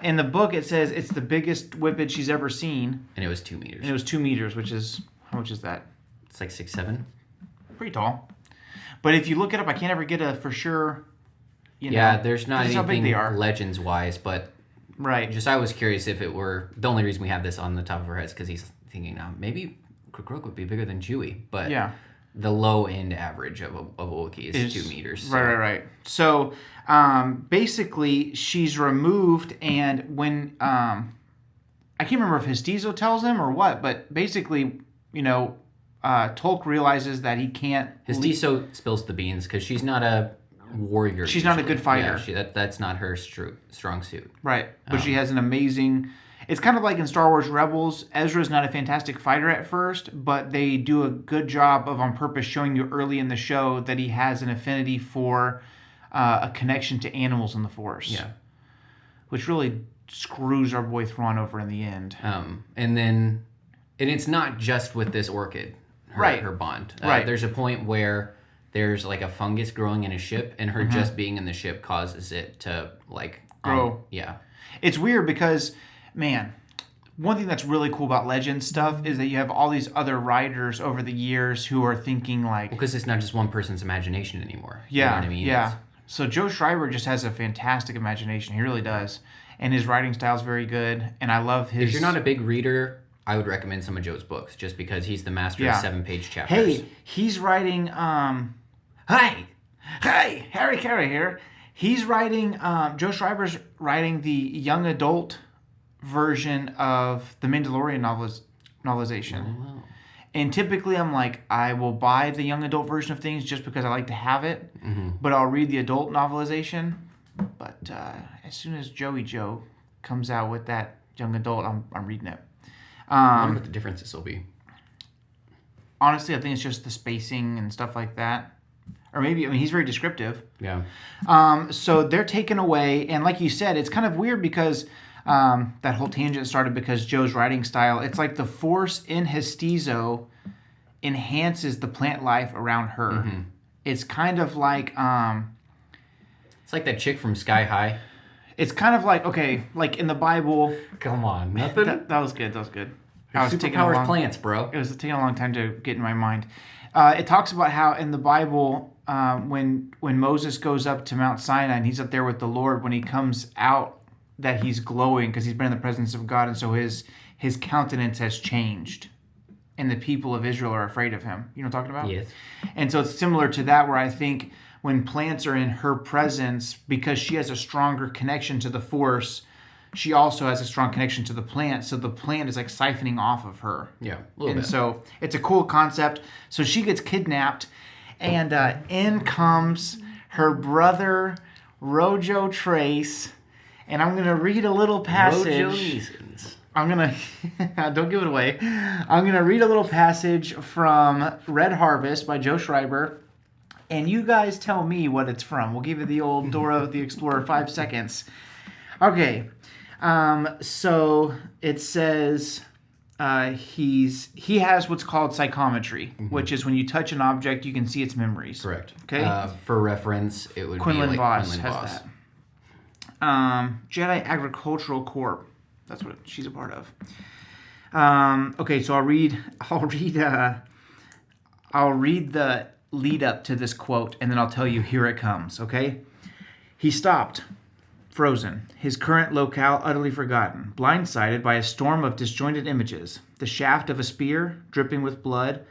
in the book it says it's the biggest whippet she's ever seen. And it was 2 meters. And it was 2 meters, which is, how much is that? It's like 6'7". Pretty tall. But if you look it up, I can't ever get a for sure, there's not how big anything they are. legends-wise, but just I was curious if it were... The only reason we have this on the top of our heads is because he's thinking, maybe Krook would be bigger than Chewie, but... The low-end average of a Wookiee is 2 meters. So. Right. So, basically, she's removed, and when... I can't remember if Hestizo tells him or what, but basically, Tolk realizes that he can't... Hestizo spills the beans, because she's not a warrior. She's not a good fighter. Yeah, that's not her strong suit. Right. But she has an amazing... It's kind of like in Star Wars Rebels. Ezra's not a fantastic fighter at first, but they do a good job of on purpose showing you early in the show that he has an affinity for a connection to animals in the Force. Yeah. Which really screws our boy Thrawn over in the end. And it's not just with this orchid, her bond. There's a point where there's like a fungus growing in a ship, and her just being in the ship causes it to grow. It's weird because... Man, one thing that's really cool about Legends stuff is that you have all these other writers over the years who are thinking like... Because it's not just one person's imagination anymore. Yeah, you know what I mean? Yeah. So Joe Schreiber just has a fantastic imagination. He really does. And his writing style is very good. And I love his... If you're not a big reader, I would recommend some of Joe's books just because he's the master of 7-page chapters. Hey, he's writing... Hey, Harry Carey here. He's writing... Joe Schreiber's writing the young adult... version of the Mandalorian novelization. Oh, wow. And typically I'm like, I will buy the young adult version of things just because I like to have it, but I'll read the adult novelization. But as soon as Joey Joe comes out with that young adult, I'm reading it. I wonder what the differences will be. Honestly, I think it's just the spacing and stuff like that. Or maybe, he's very descriptive. Yeah. So they're taken away, and like you said, it's kind of weird because... That whole tangent started because Joe's writing style. It's like the Force in Hestizo enhances the plant life around her. Mm-hmm. It's kind of like It's like that chick from Sky High. it's kind of like, okay, like in the Bible. Come on, nothing. That was good. That was good. I was taking a Superpowers long, plants, bro. It was taking a long time to get in my mind. It talks about how in the Bible, when Moses goes up to Mount Sinai and he's up there with the Lord, when he comes out, that he's glowing because he's been in the presence of God, and so his countenance has changed, and the people of Israel are afraid of him. You know what I'm talking about? Yes. And so it's similar to that, where I think when plants are in her presence, because she has a stronger connection to the Force, she also has a strong connection to the plant. So the plant is like siphoning off of her. Yeah, a little And bit. so it's a cool concept. So she gets kidnapped, and in comes her brother, Rojo Trace. And I'm going to read a little passage. Rojo Neesons. I'm going to, don't give it away. I'm going to read a little passage from Red Harvest by Joe Schreiber. And you guys tell me what it's from. We'll give you the old Dora the Explorer 5 seconds. Okay. So it says he has what's called psychometry, which is when you touch an object, you can see its memories. Correct. Okay. For reference, it would Quinlan be like Voss Quinlan has Voss. that. Jedi Agricultural Corp. That's what she's a part of. Okay, so I'll read the lead up to this quote, and then I'll tell you, here it comes, okay? He stopped, frozen, his current locale utterly forgotten, blindsided by a storm of disjointed images, the shaft of a spear dripping with blood,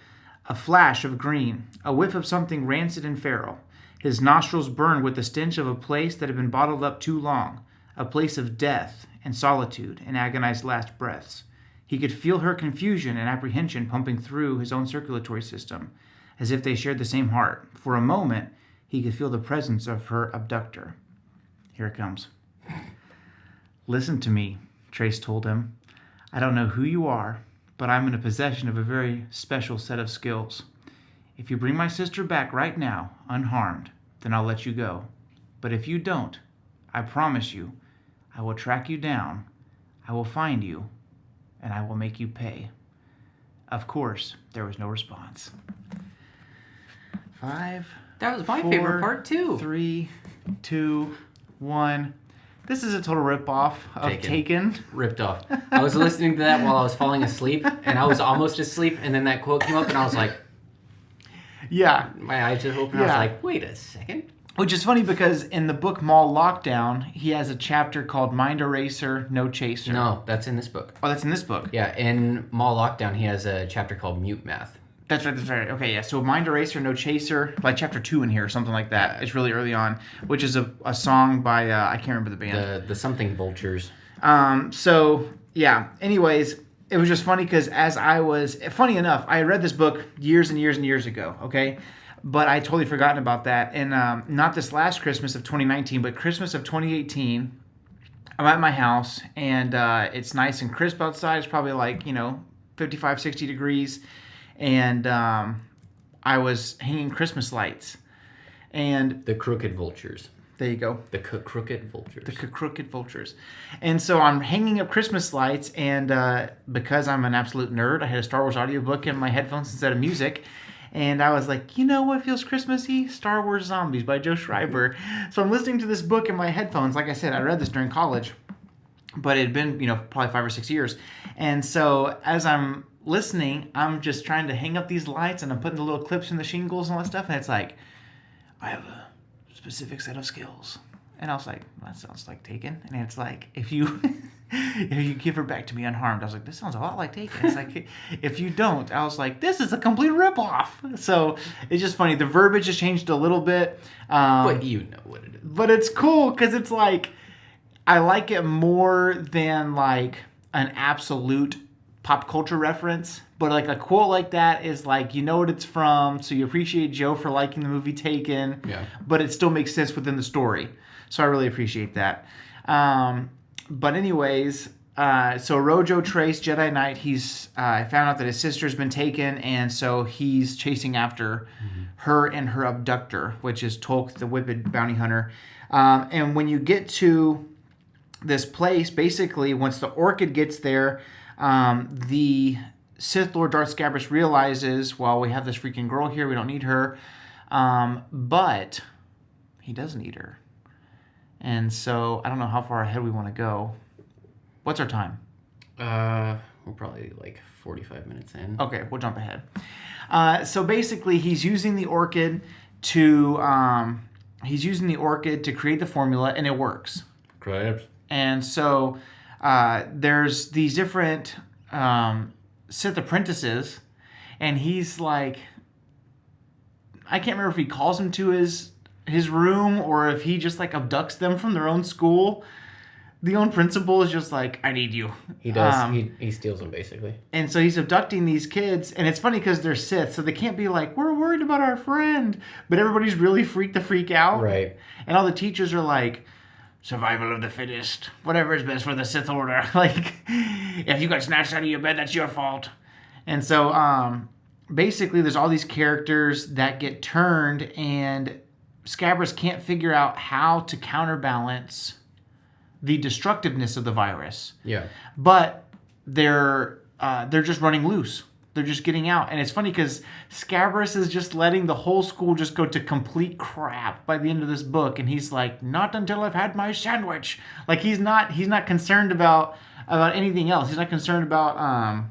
a flash of green, a whiff of something rancid and feral. His nostrils burned with the stench of a place that had been bottled up too long, a place of death and solitude and agonized last breaths. He could feel her confusion and apprehension pumping through his own circulatory system, as if they shared the same heart. For a moment, he could feel the presence of her abductor. Here it comes. Listen to me, Trace told him. I don't know who you are, but I'm in a possession of a very special set of skills. If you bring my sister back right now, unharmed, then I'll let you go. But if you don't, I promise you, I will track you down, I will find you, and I will make you pay. Of course, there was no response. 5, That was my 4, favorite part too. 3, 2, 1. This is a total ripoff of Taken. Ripped off. I was listening to that while I was falling asleep, and I was almost asleep, and then that quote came up, and I was like, Yeah. my eyes just opened. I was Yeah. like, wait a second. Which is funny because in the book Mall Lockdown, he has a chapter called Mind Eraser, No Chaser. No, that's in this book. Oh, that's in this book. Yeah, in Mall Lockdown, he has a chapter called Mute Math. That's right. Okay, yeah. So Mind Eraser, No Chaser, like chapter 2 in here, or something like that. It's really early on, which is a song by, I can't remember the band. The something vultures. So, yeah. Anyways, it was just funny because funny enough, I read this book years and years and years ago, okay? But I totally forgotten about that. And not this last Christmas of 2019, but Christmas of 2018, I'm at my house, and it's nice and crisp outside. It's probably like, 55, 60 degrees. And I was hanging Christmas lights. And The crooked vultures. there you go. The crooked vultures. The crooked vultures. And so I'm hanging up Christmas lights, and because I'm an absolute nerd, I had a Star Wars audiobook in my headphones instead of music. And I was like, you know what feels Christmassy? Star Wars Zombies by Joe Schreiber. So I'm listening to this book in my headphones. Like I said, I read this during college, but it had been, probably 5 or 6 years. And so as I'm listening, I'm just trying to hang up these lights, and I'm putting the little clips in the shingles and all that stuff. And it's like, I have a specific set of skills. And I was like, well, that sounds like Taken. And it's like, if you give her back to me unharmed, I was like, this sounds a lot like Taken. It's like, if you don't, I was like, this is a complete ripoff. So it's just funny. The verbiage has changed a little bit. But you know what it is. But it's cool because it's like, I like it more than like an absolute pop culture reference. But like a quote like that is like, you know what it's from, so you appreciate Joe for liking the movie Taken. Yeah. But it still makes sense within the story. So I really appreciate that. But anyways, so Rojo Trace, Jedi Knight, he's found out that his sister's been taken, and so he's chasing after her and her abductor, which is Tolk, the Whipped Bounty Hunter. And when you get to this place, basically, once the orchid gets there, the Sith Lord Darth Scabrous realizes, well, we have this freaking girl here, we don't need her. But he does need her. And so I don't know how far ahead we want to go. What's our time? We're probably like 45 minutes in. Okay, we'll jump ahead. So basically, he's using the orchid to create the formula, and it works. Correct. And so there's these different Sith apprentices, and he's like, I can't remember if he calls them to his room or if he just like abducts them from their own school. The own principal is just like, I need you. He does. He steals them, basically. And so he's abducting these kids, and it's funny because they're Sith, so they can't be like, we're worried about our friend. But everybody's really freaked the freak out. Right. And all the teachers are like, survival of the fittest. Whatever is best for the Sith Order. Like, if you got snatched out of your bed, that's your fault. And so, basically, there's all these characters that get turned, and Scabrous can't figure out how to counterbalance the destructiveness of the virus. Yeah. But they're just running loose. They're just getting out. And it's funny because Scabrous is just letting the whole school just go to complete crap by the end of this book. And he's like, not until I've had my sandwich. Like, he's not concerned about anything else. He's not concerned about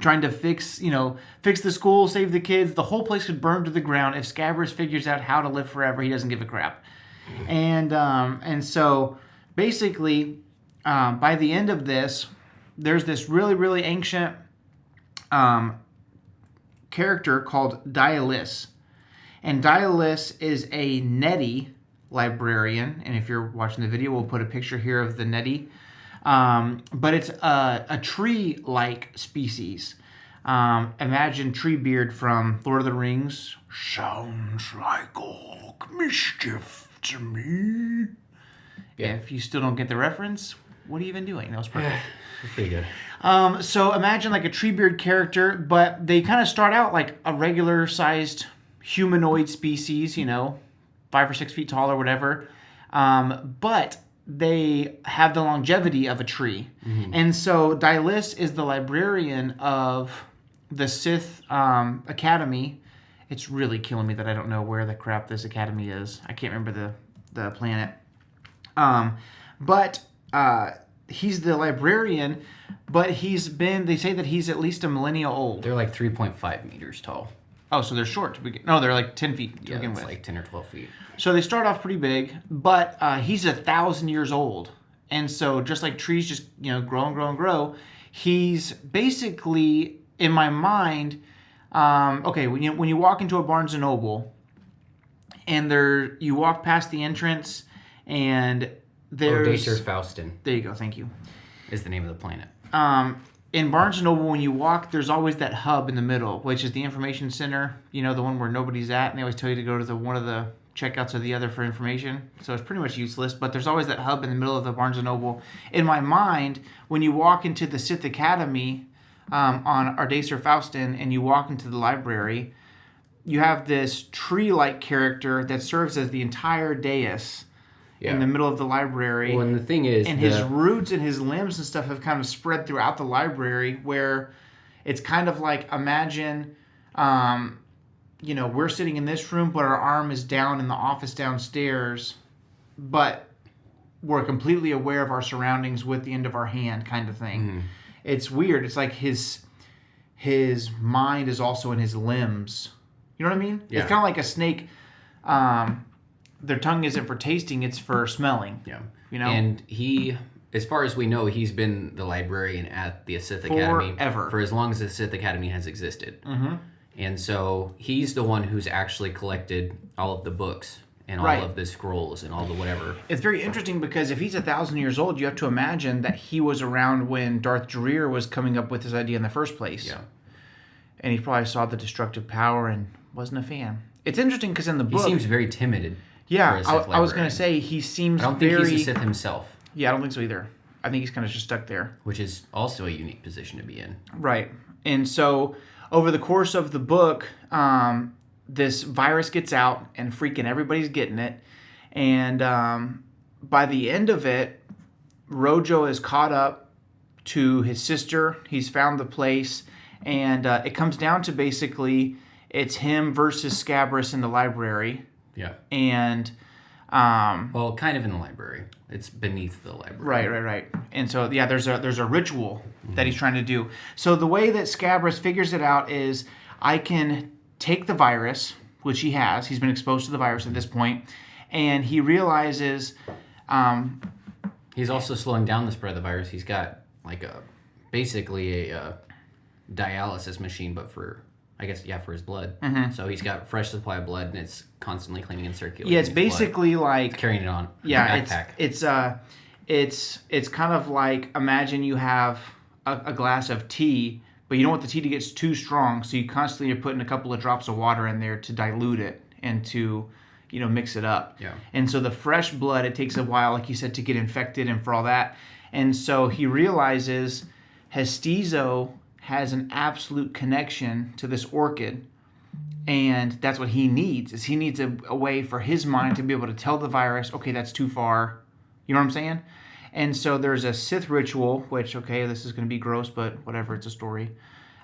trying to fix the school, save the kids. The whole place could burn to the ground. If Scabrous figures out how to live forever, he doesn't give a crap. And so basically, by the end of this, there's this really, really ancient character called Dialis. And Dialis is a Neti librarian. And if you're watching the video, we'll put a picture here of the Neti. But it's a tree-like species. Imagine Treebeard from Lord of the Rings. Sounds like orc mischief to me. Yeah. If you still don't get the reference, what are you even doing? That was perfect. That's pretty good. So imagine like a Treebeard character, but they kind of start out like a regular-sized humanoid species, 5 or 6 feet tall or whatever. But they have the longevity of a tree. Mm-hmm. And so Dialis is the librarian of the Sith Academy. It's really killing me that I don't know where the crap this academy is. I can't remember the planet. But he's the librarian, but they say that he's at least a millennia old. They're like 3.5 meters tall. Oh, so they're short to begin. No, they're like 10 feet to begin with. Like 10 or 12 feet. So they start off pretty big, but he's 1,000 years old. And so just like trees just, grow and grow and grow, he's basically, in my mind, when you walk into a Barnes & Noble, and you walk past the entrance, and there's... Dacer Faustin. There you go, thank you. Is the name of the planet. In Barnes & Noble, when you walk, there's always that hub in the middle, which is the information center, the one where nobody's at, and they always tell you to go to one of the checkouts or the other for information. So it's pretty much useless, but there's always that hub in the middle of the Barnes & Noble. In my mind, when you walk into the Sith Academy on Ardacer Faustin and you walk into the library, you have this tree-like character that serves as the entire dais. Yeah. In the middle of the library. Well, and the thing is... And his roots and his limbs and stuff have kind of spread throughout the library, where it's kind of like, imagine, we're sitting in this room, but our arm is down in the office downstairs, but we're completely aware of our surroundings with the end of our hand kind of thing. Mm-hmm. It's weird. It's like his mind is also in his limbs. You know what I mean? Yeah. It's kind of like a snake... their tongue isn't for tasting, it's for smelling. Yeah. And he, as far as we know, he's been the librarian at the Sith Academy forever. For as long as the Sith Academy has existed. Mm-hmm. And so he's the one who's actually collected all of the books and all of the scrolls and all the whatever. It's very interesting because if he's 1,000 years old, you have to imagine that he was around when Darth Jareer was coming up with his idea in the first place. Yeah. And he probably saw the destructive power and wasn't a fan. It's interesting because in the book... He seems very timid. Yeah, I was going to say, he seems very... I don't think he's a Sith himself. Yeah, I don't think so either. I think he's kind of just stuck there. Which is also a unique position to be in. Right. And so, over the course of the book, this virus gets out, and freaking everybody's getting it. And by the end of it, Rojo is caught up to his sister. He's found the place, and it comes down to basically it's him versus Scabrous in the library. Yeah. And Well, kind of in the library. It's beneath the library. right. And so yeah, there's a ritual that he's trying to do. So the way that Scabrous figures it out is I can take the virus, which he has. He's been exposed to the virus at this point, and he realizes. He's also slowing down the spread of the virus. He's got like basically a dialysis machine, but for for his blood. Mm-hmm. So he's got fresh supply of blood, and it's constantly cleaning and circulating. Yeah, it's his blood. basically like Carrying it on. Yeah, backpack. it's kind of like imagine you have a glass of tea, but you don't want the tea to get too strong, so you constantly are putting a couple of drops of water in there to dilute it and to mix it up. Yeah. And so the fresh blood, it takes a while, like you said, to get infected and for all that. And so he realizes Hestizo has an absolute connection to this orchid, and that's what he needs. Is he needs a way for his mind to be able to tell the virus, okay, that's too far. You know what I'm saying? And so there's a Sith ritual, which, okay, this is going to be gross, but whatever, it's a story.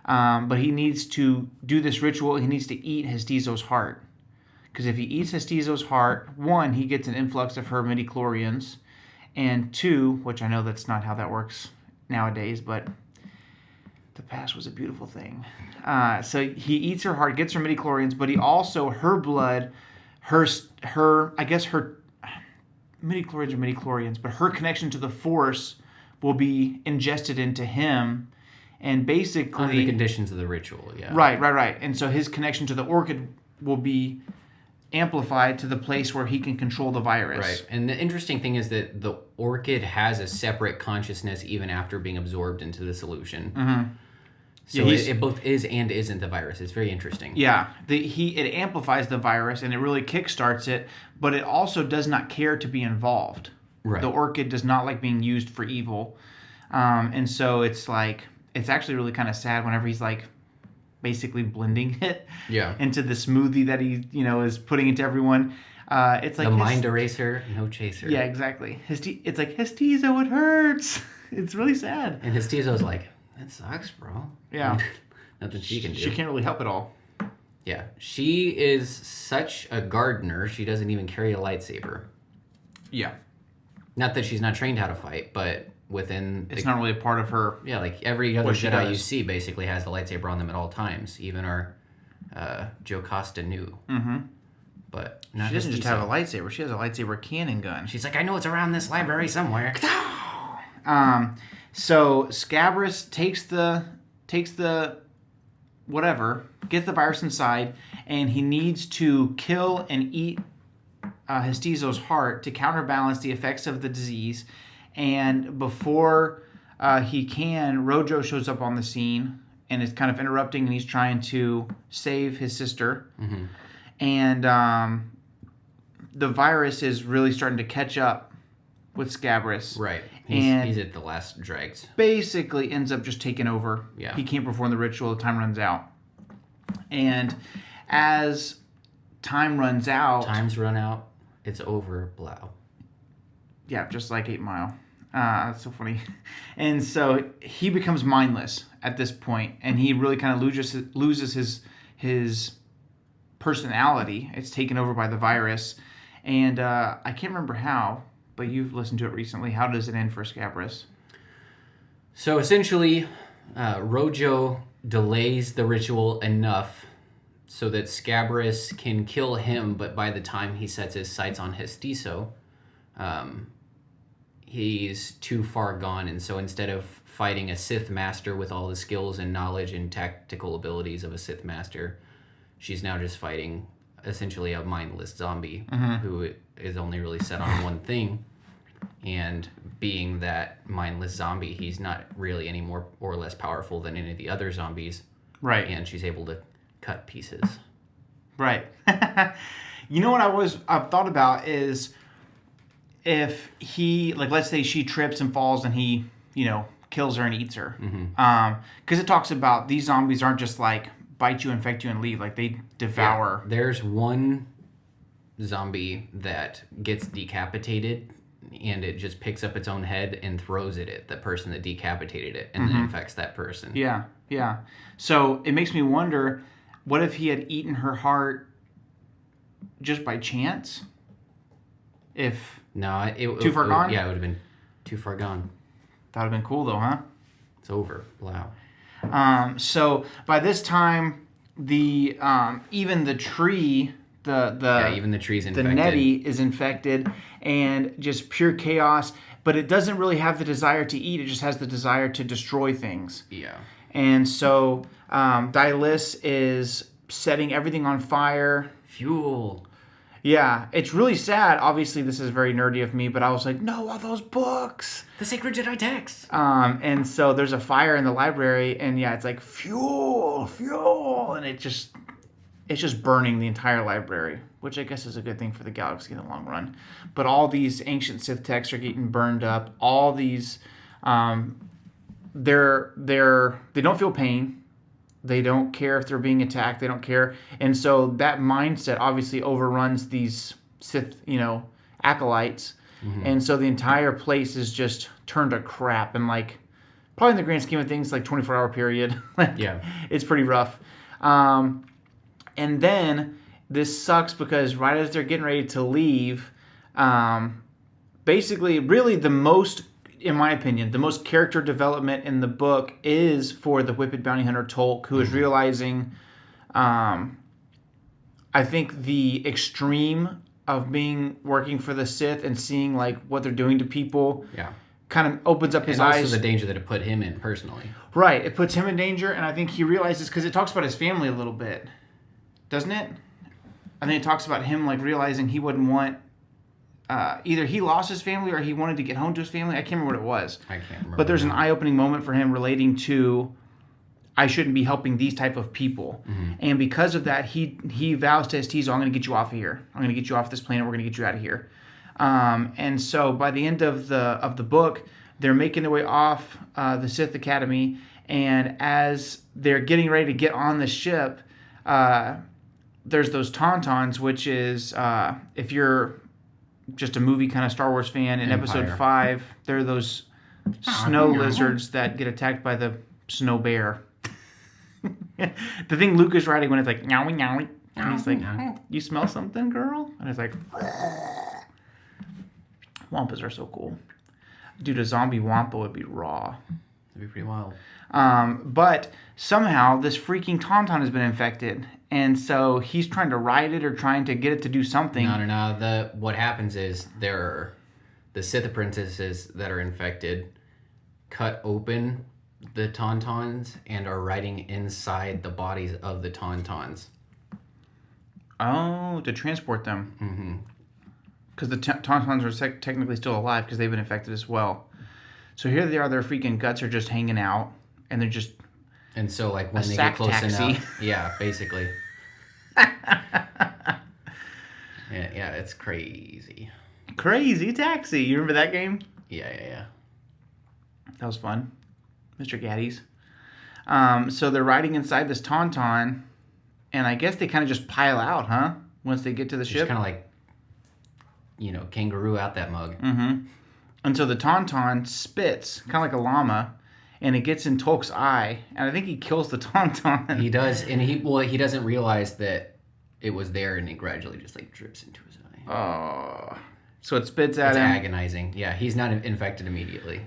But he needs to do this ritual. He needs to eat Hestizo's heart. Because if he eats Hestizo's heart, 1, he gets an influx of her midichlorians, and 2, which I know that's not how that works nowadays, but the past was a beautiful thing. So he eats her heart, gets her midichlorians, but he also, her blood, her midichlorians are midichlorians, but her connection to the Force will be ingested into him, and basically... Under the conditions of the ritual, yeah. Right. And so his connection to the orchid will be amplified to the place where he can control the virus. Right. And the interesting thing is that the orchid has a separate consciousness even after being absorbed into the solution. Mm-hmm. So it both is and isn't the virus. It's very interesting. Yeah. It amplifies the virus and it really kickstarts it, but it also does not care to be involved. Right. The orchid does not like being used for evil. And so it's actually really kind of sad whenever he's like basically blending it into the smoothie that he is putting into everyone. It's like the mind eraser, no chaser. Yeah, exactly. It's like Hestizo, it hurts. It's really sad. And Hestizo's like, that sucks, bro. Yeah. Nothing she can do. She can't really help at all. Yeah. She is such a gardener, she doesn't even carry a lightsaber. Yeah. Not that she's not trained how to fight, but within... It's not really a part of her... Yeah, like every other Jedi does. you see basically has the lightsaber on them at all times. Even our Jocasta knew. Mm-hmm. But not she doesn't just Hestizo. have a lightsaber. She has a lightsaber cannon gun. She's like, I know it's around this library somewhere. So Scabrous takes the whatever, gets the virus inside, and he needs to kill and eat Hestizo's heart to counterbalance the effects of the disease. And before he can, Rojo shows up on the scene and is kind of interrupting, and he's trying to save his sister. Mm-hmm. And the virus is really starting to catch up with Scabrous. Right. And he's at the last dregs. basically ends up just taking over. Yeah. He can't perform the ritual. The time runs out. And as time runs out... Time's run out. It's over. Blow. Yeah, just like 8 Mile. That's so funny. And so he becomes mindless at this point, and he really kind of loses his personality. It's taken over by the virus. And I can't remember how, but you've listened to it recently. How does it end for Scabrous? So essentially, Rojo delays the ritual enough so that Scabrous can kill him, but by the time he sets his sights on Hestizo, he's too far gone. And so instead of fighting a Sith master with all the skills and knowledge and tactical abilities of a Sith master, she's now just fighting essentially a mindless zombie who is only really set on one thing. And being that mindless zombie, he's not really any more or less powerful than any of the other zombies. Right. And she's able to cut pieces. Right. You know what I've thought about is if he, like, let's say she trips and falls and he, kills her and eats her. Because it talks about these zombies aren't just like bite you, infect you, and leave. Like, they devour. Yeah. There's one zombie that gets decapitated and it just picks up its own head and throws it at the person that decapitated it, and then infects that person. Yeah, yeah. So it makes me wonder, what if he had eaten her heart just by chance? If No, Too far gone? Yeah, it would have been too far gone. that would have been cool though, huh? It's over. Wow. So by this time, the even the tree, Even the tree's the infected. Nettie is infected, and just pure chaos. But it doesn't really have the desire to eat; it just has the desire to destroy things. Yeah. And so Dylis is setting everything on fire. Fuel. Yeah, it's really sad. Obviously, this is very nerdy of me, but I was like, no, all those books. The sacred Jedi text. And so there's a fire in the library, and yeah, it's like fuel, and it's just burning the entire library, which I guess is a good thing for the galaxy in the long run. But all these ancient Sith texts are getting burned up. All these, they don't feel pain. They don't care if they're being attacked. They don't care. And so that mindset obviously overruns these Sith, acolytes. And so the entire place is just turned to crap. And like, probably in the grand scheme of things, like 24-hour period. Yeah. It's pretty rough. And then this sucks because right as they're getting ready to leave, basically, really the most, in my opinion, the most character development in the book is for the Whippet bounty hunter Tolk, who is realizing, I think, the extreme of working for the Sith and seeing like what they're doing to people. Yeah. Kind of opens up his And eyes. also the danger that it put him in personally. Right, it puts him in danger, and I think he realizes, because it talks about his family a little bit, doesn't it? I think it talks about him like realizing he wouldn't want. Either he lost his family or he wanted to get home to his family. I can't remember what it was. I can't remember. But there's an eye-opening moment for him relating to, I shouldn't be helping these type of people. And because of that, he vows to his T's, I'm going to get you off of here. I'm going to get you off this planet. We're going to get you out of here. And so by the end of the book, they're making their way off the Sith Academy. And as they're getting ready to get on the ship, there's those Tauntauns, which is, if you're just a movie kind of Star Wars fan, in Episode 5, there are those snow lizards that get attacked by the snow bear. The thing Luke is riding when it's like, meowie, meowie. And he's like, you smell something, girl? And it's like, Wampas are so cool. Dude, a zombie Wampa would be raw. That'd be pretty wild. But somehow this freaking Tauntaun has been infected. And so he's trying to ride it or trying to get it to do something. No. What happens is the Sith apprentices that are infected cut open the Tauntauns and are riding inside the bodies of the Tauntauns. Oh, to transport them. Because the Tauntauns are technically still alive because they've been infected as well. So here they are, their freaking guts are just hanging out. And they're just... And so, like, when they get close enough... Yeah, basically. yeah, it's crazy. Crazy Taxi. You remember that game? Yeah. That was fun. Mr. Gaddy's. So they're riding inside this Tauntaun, and I guess they kind of just pile out, huh? Once they get to the ship. Just kind of like, kangaroo out that mug. And so the Tauntaun spits, kind of like a llama, and it gets in Tolk's eye, and I think he kills the Tauntaun. He does, and he doesn't realize that it was there, and it gradually just like drips into his eye. Oh, so it spits at him. It's agonizing. Yeah, he's not infected immediately.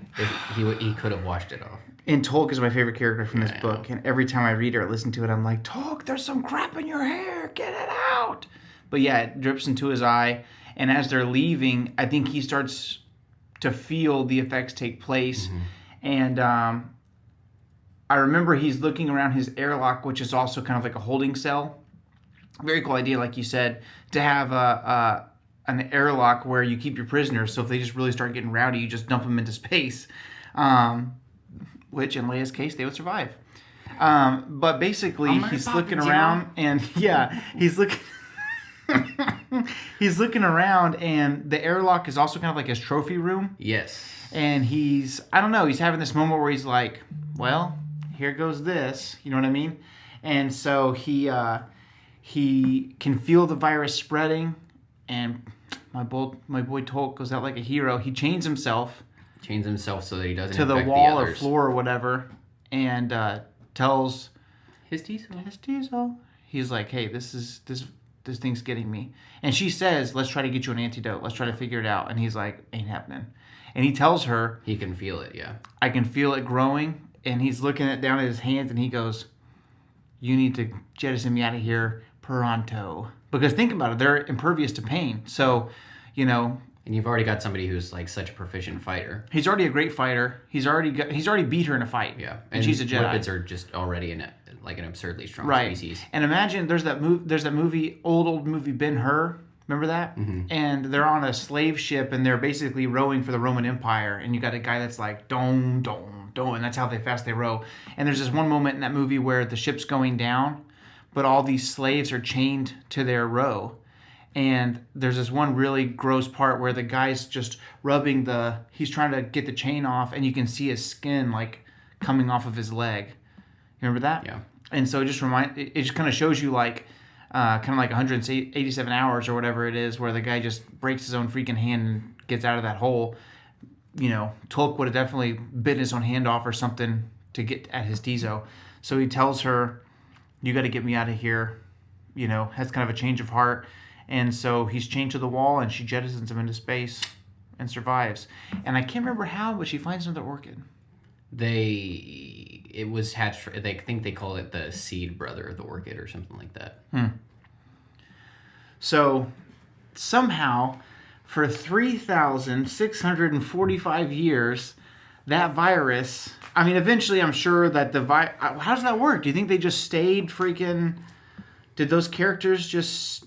He could have washed it off. And Tolk is my favorite character from this book, and every time I read or listen to it, I'm like, Tolk, there's some crap in your hair, get it out. But yeah, it drips into his eye, and as they're leaving, I think he starts to feel the effects take place. And I remember he's looking around his airlock, which is also kind of like a holding cell. Very cool idea, like you said, to have an airlock where you keep your prisoners. So if they just really start getting rowdy, you just dump them into space. Which, in Leia's case, they would survive. But basically, he's looking around, and he's looking... he's looking around, and the airlock is also kind of like his trophy room. Yes. And he's having this moment where he's like, well, here goes this. You know what I mean? And so he can feel the virus spreading, and my boy Tolk goes out like a hero. He chains himself so that he doesn't to the infect wall the or others. floor or whatever, and tells His diesel. He's like, hey, this thing's getting me. And she says, let's try to get you an antidote. Let's try to figure it out. And he's like, ain't happening. And he tells her, He can feel it, yeah. I can feel it growing. And he's looking down at his hands and he goes, you need to jettison me out of here pronto. Because think about it, they're impervious to pain. So, And you've already got somebody who's like such a proficient fighter. he's already a great fighter. He's already beat her in a fight. Yeah. And she's a Jedi. Weapons are just already an absurdly strong Right. species. And imagine there's that movie, old movie Ben-Hur. Remember that? Mm-hmm. And they're on a slave ship and they're basically rowing for the Roman Empire. And you got a guy that's like, dome, dome, dome. And that's how fast they row. And there's this one moment in that movie where the ship's going down, but all these slaves are chained to their row. And there's this one really gross part where the guy's just he's trying to get the chain off and you can see his skin like coming off of his leg. You remember that? Yeah. And so it just kind of shows you like, kind of like 187 hours or whatever it is, where the guy just breaks his own freaking hand and gets out of that hole. Tolk would have definitely bitten his own hand off or something to get at his Dizo. So he tells her, you got to get me out of here. Has kind of a change of heart. And so he's chained to the wall and she jettisons him into space and survives. And I can't remember how, but she finds another orchid. It was hatched. I think they call it the seed brother of the orchid or something like that. So somehow, for 3,645 years, that virus. I mean, eventually, I'm sure that how does that work? Do you think they just stayed freaking? Did those characters just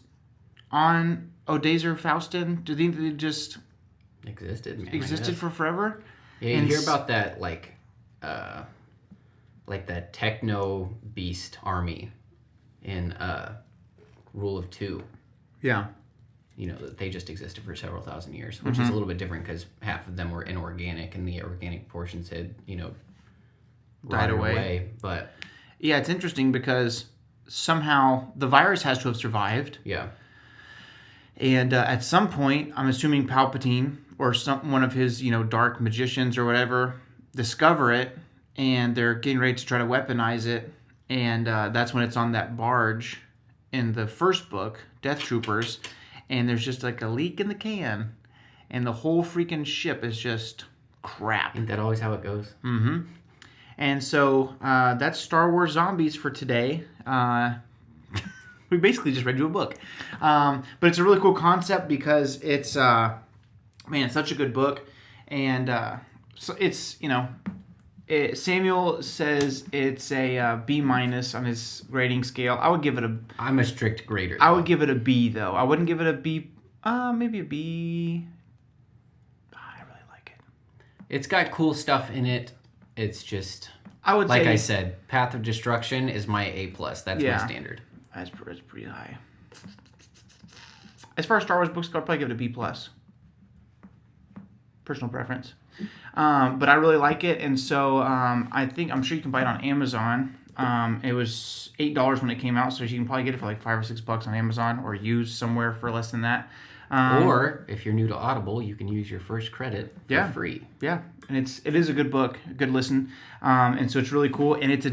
on Odazer Faustin? Do you think they just Existed, man. existed for forever? Yeah, you hear about that like that techno beast army in Rule of Two. Yeah. That they just existed for several thousand years, which is a little bit different because half of them were inorganic and the organic portions had, Died rotted away. But yeah, it's interesting because somehow the virus has to have survived. yeah, And at some point, I'm assuming Palpatine or one of his, dark magicians or whatever, discover it, and they're getting ready to try to weaponize it. And that's when it's on that barge in the first book, Death Troopers, and there's just like a leak in the can, and the whole freaking ship is just crap. ain't that always how it goes? Mm-hmm. And so that's Star Wars Zombies for today. We basically just read you a book. But it's a really cool concept because it's, it's such a good book. And so it's, Samuel says it's a B- on his grading scale. I would give it I'm a strict grader. I would give it a B, though. I wouldn't give it a B, maybe a B. I really like it. It's got cool stuff in it. It's just, I would like say, I said, Path of Destruction is my A+. That's my standard. That's pretty high. As far as Star Wars books go, I'd probably give it a B+. Personal preference. But I really like it, and so I'm sure you can buy it on Amazon. It was $8 when it came out, so you can probably get it for like $5 or $6 on Amazon, or used somewhere for less than that. Or if you're new to Audible, you can use your first credit for free. Yeah, and it is a good book, a good listen, and so it's really cool. And it's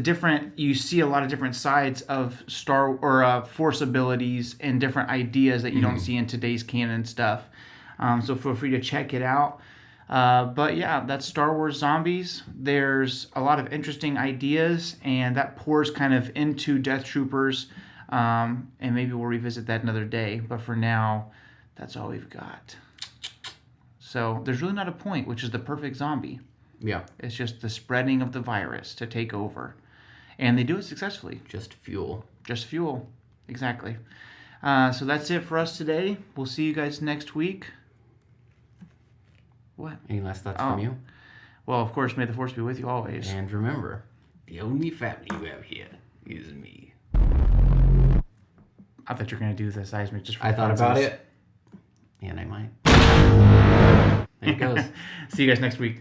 you see a lot of different sides of Force abilities and different ideas that you don't see in today's canon stuff. So feel free to check it out. But yeah, that's Star Wars Zombies. There's a lot of interesting ideas, and that pours kind of into Death Troopers, and maybe we'll revisit that another day. But for now, that's all we've got. So there's really not a point, which is the perfect zombie. Yeah. It's just the spreading of the virus to take over. And they do it successfully. Just fuel. Just fuel. Exactly. So that's it for us today. We'll see you guys next week. What? Any last thoughts from you? Well, of course, may the Force be with you always. And remember, the only family you have here is me. I thought you were going to do the seismic just for I thought funsies. about it. And I might. There it goes. See you guys next week.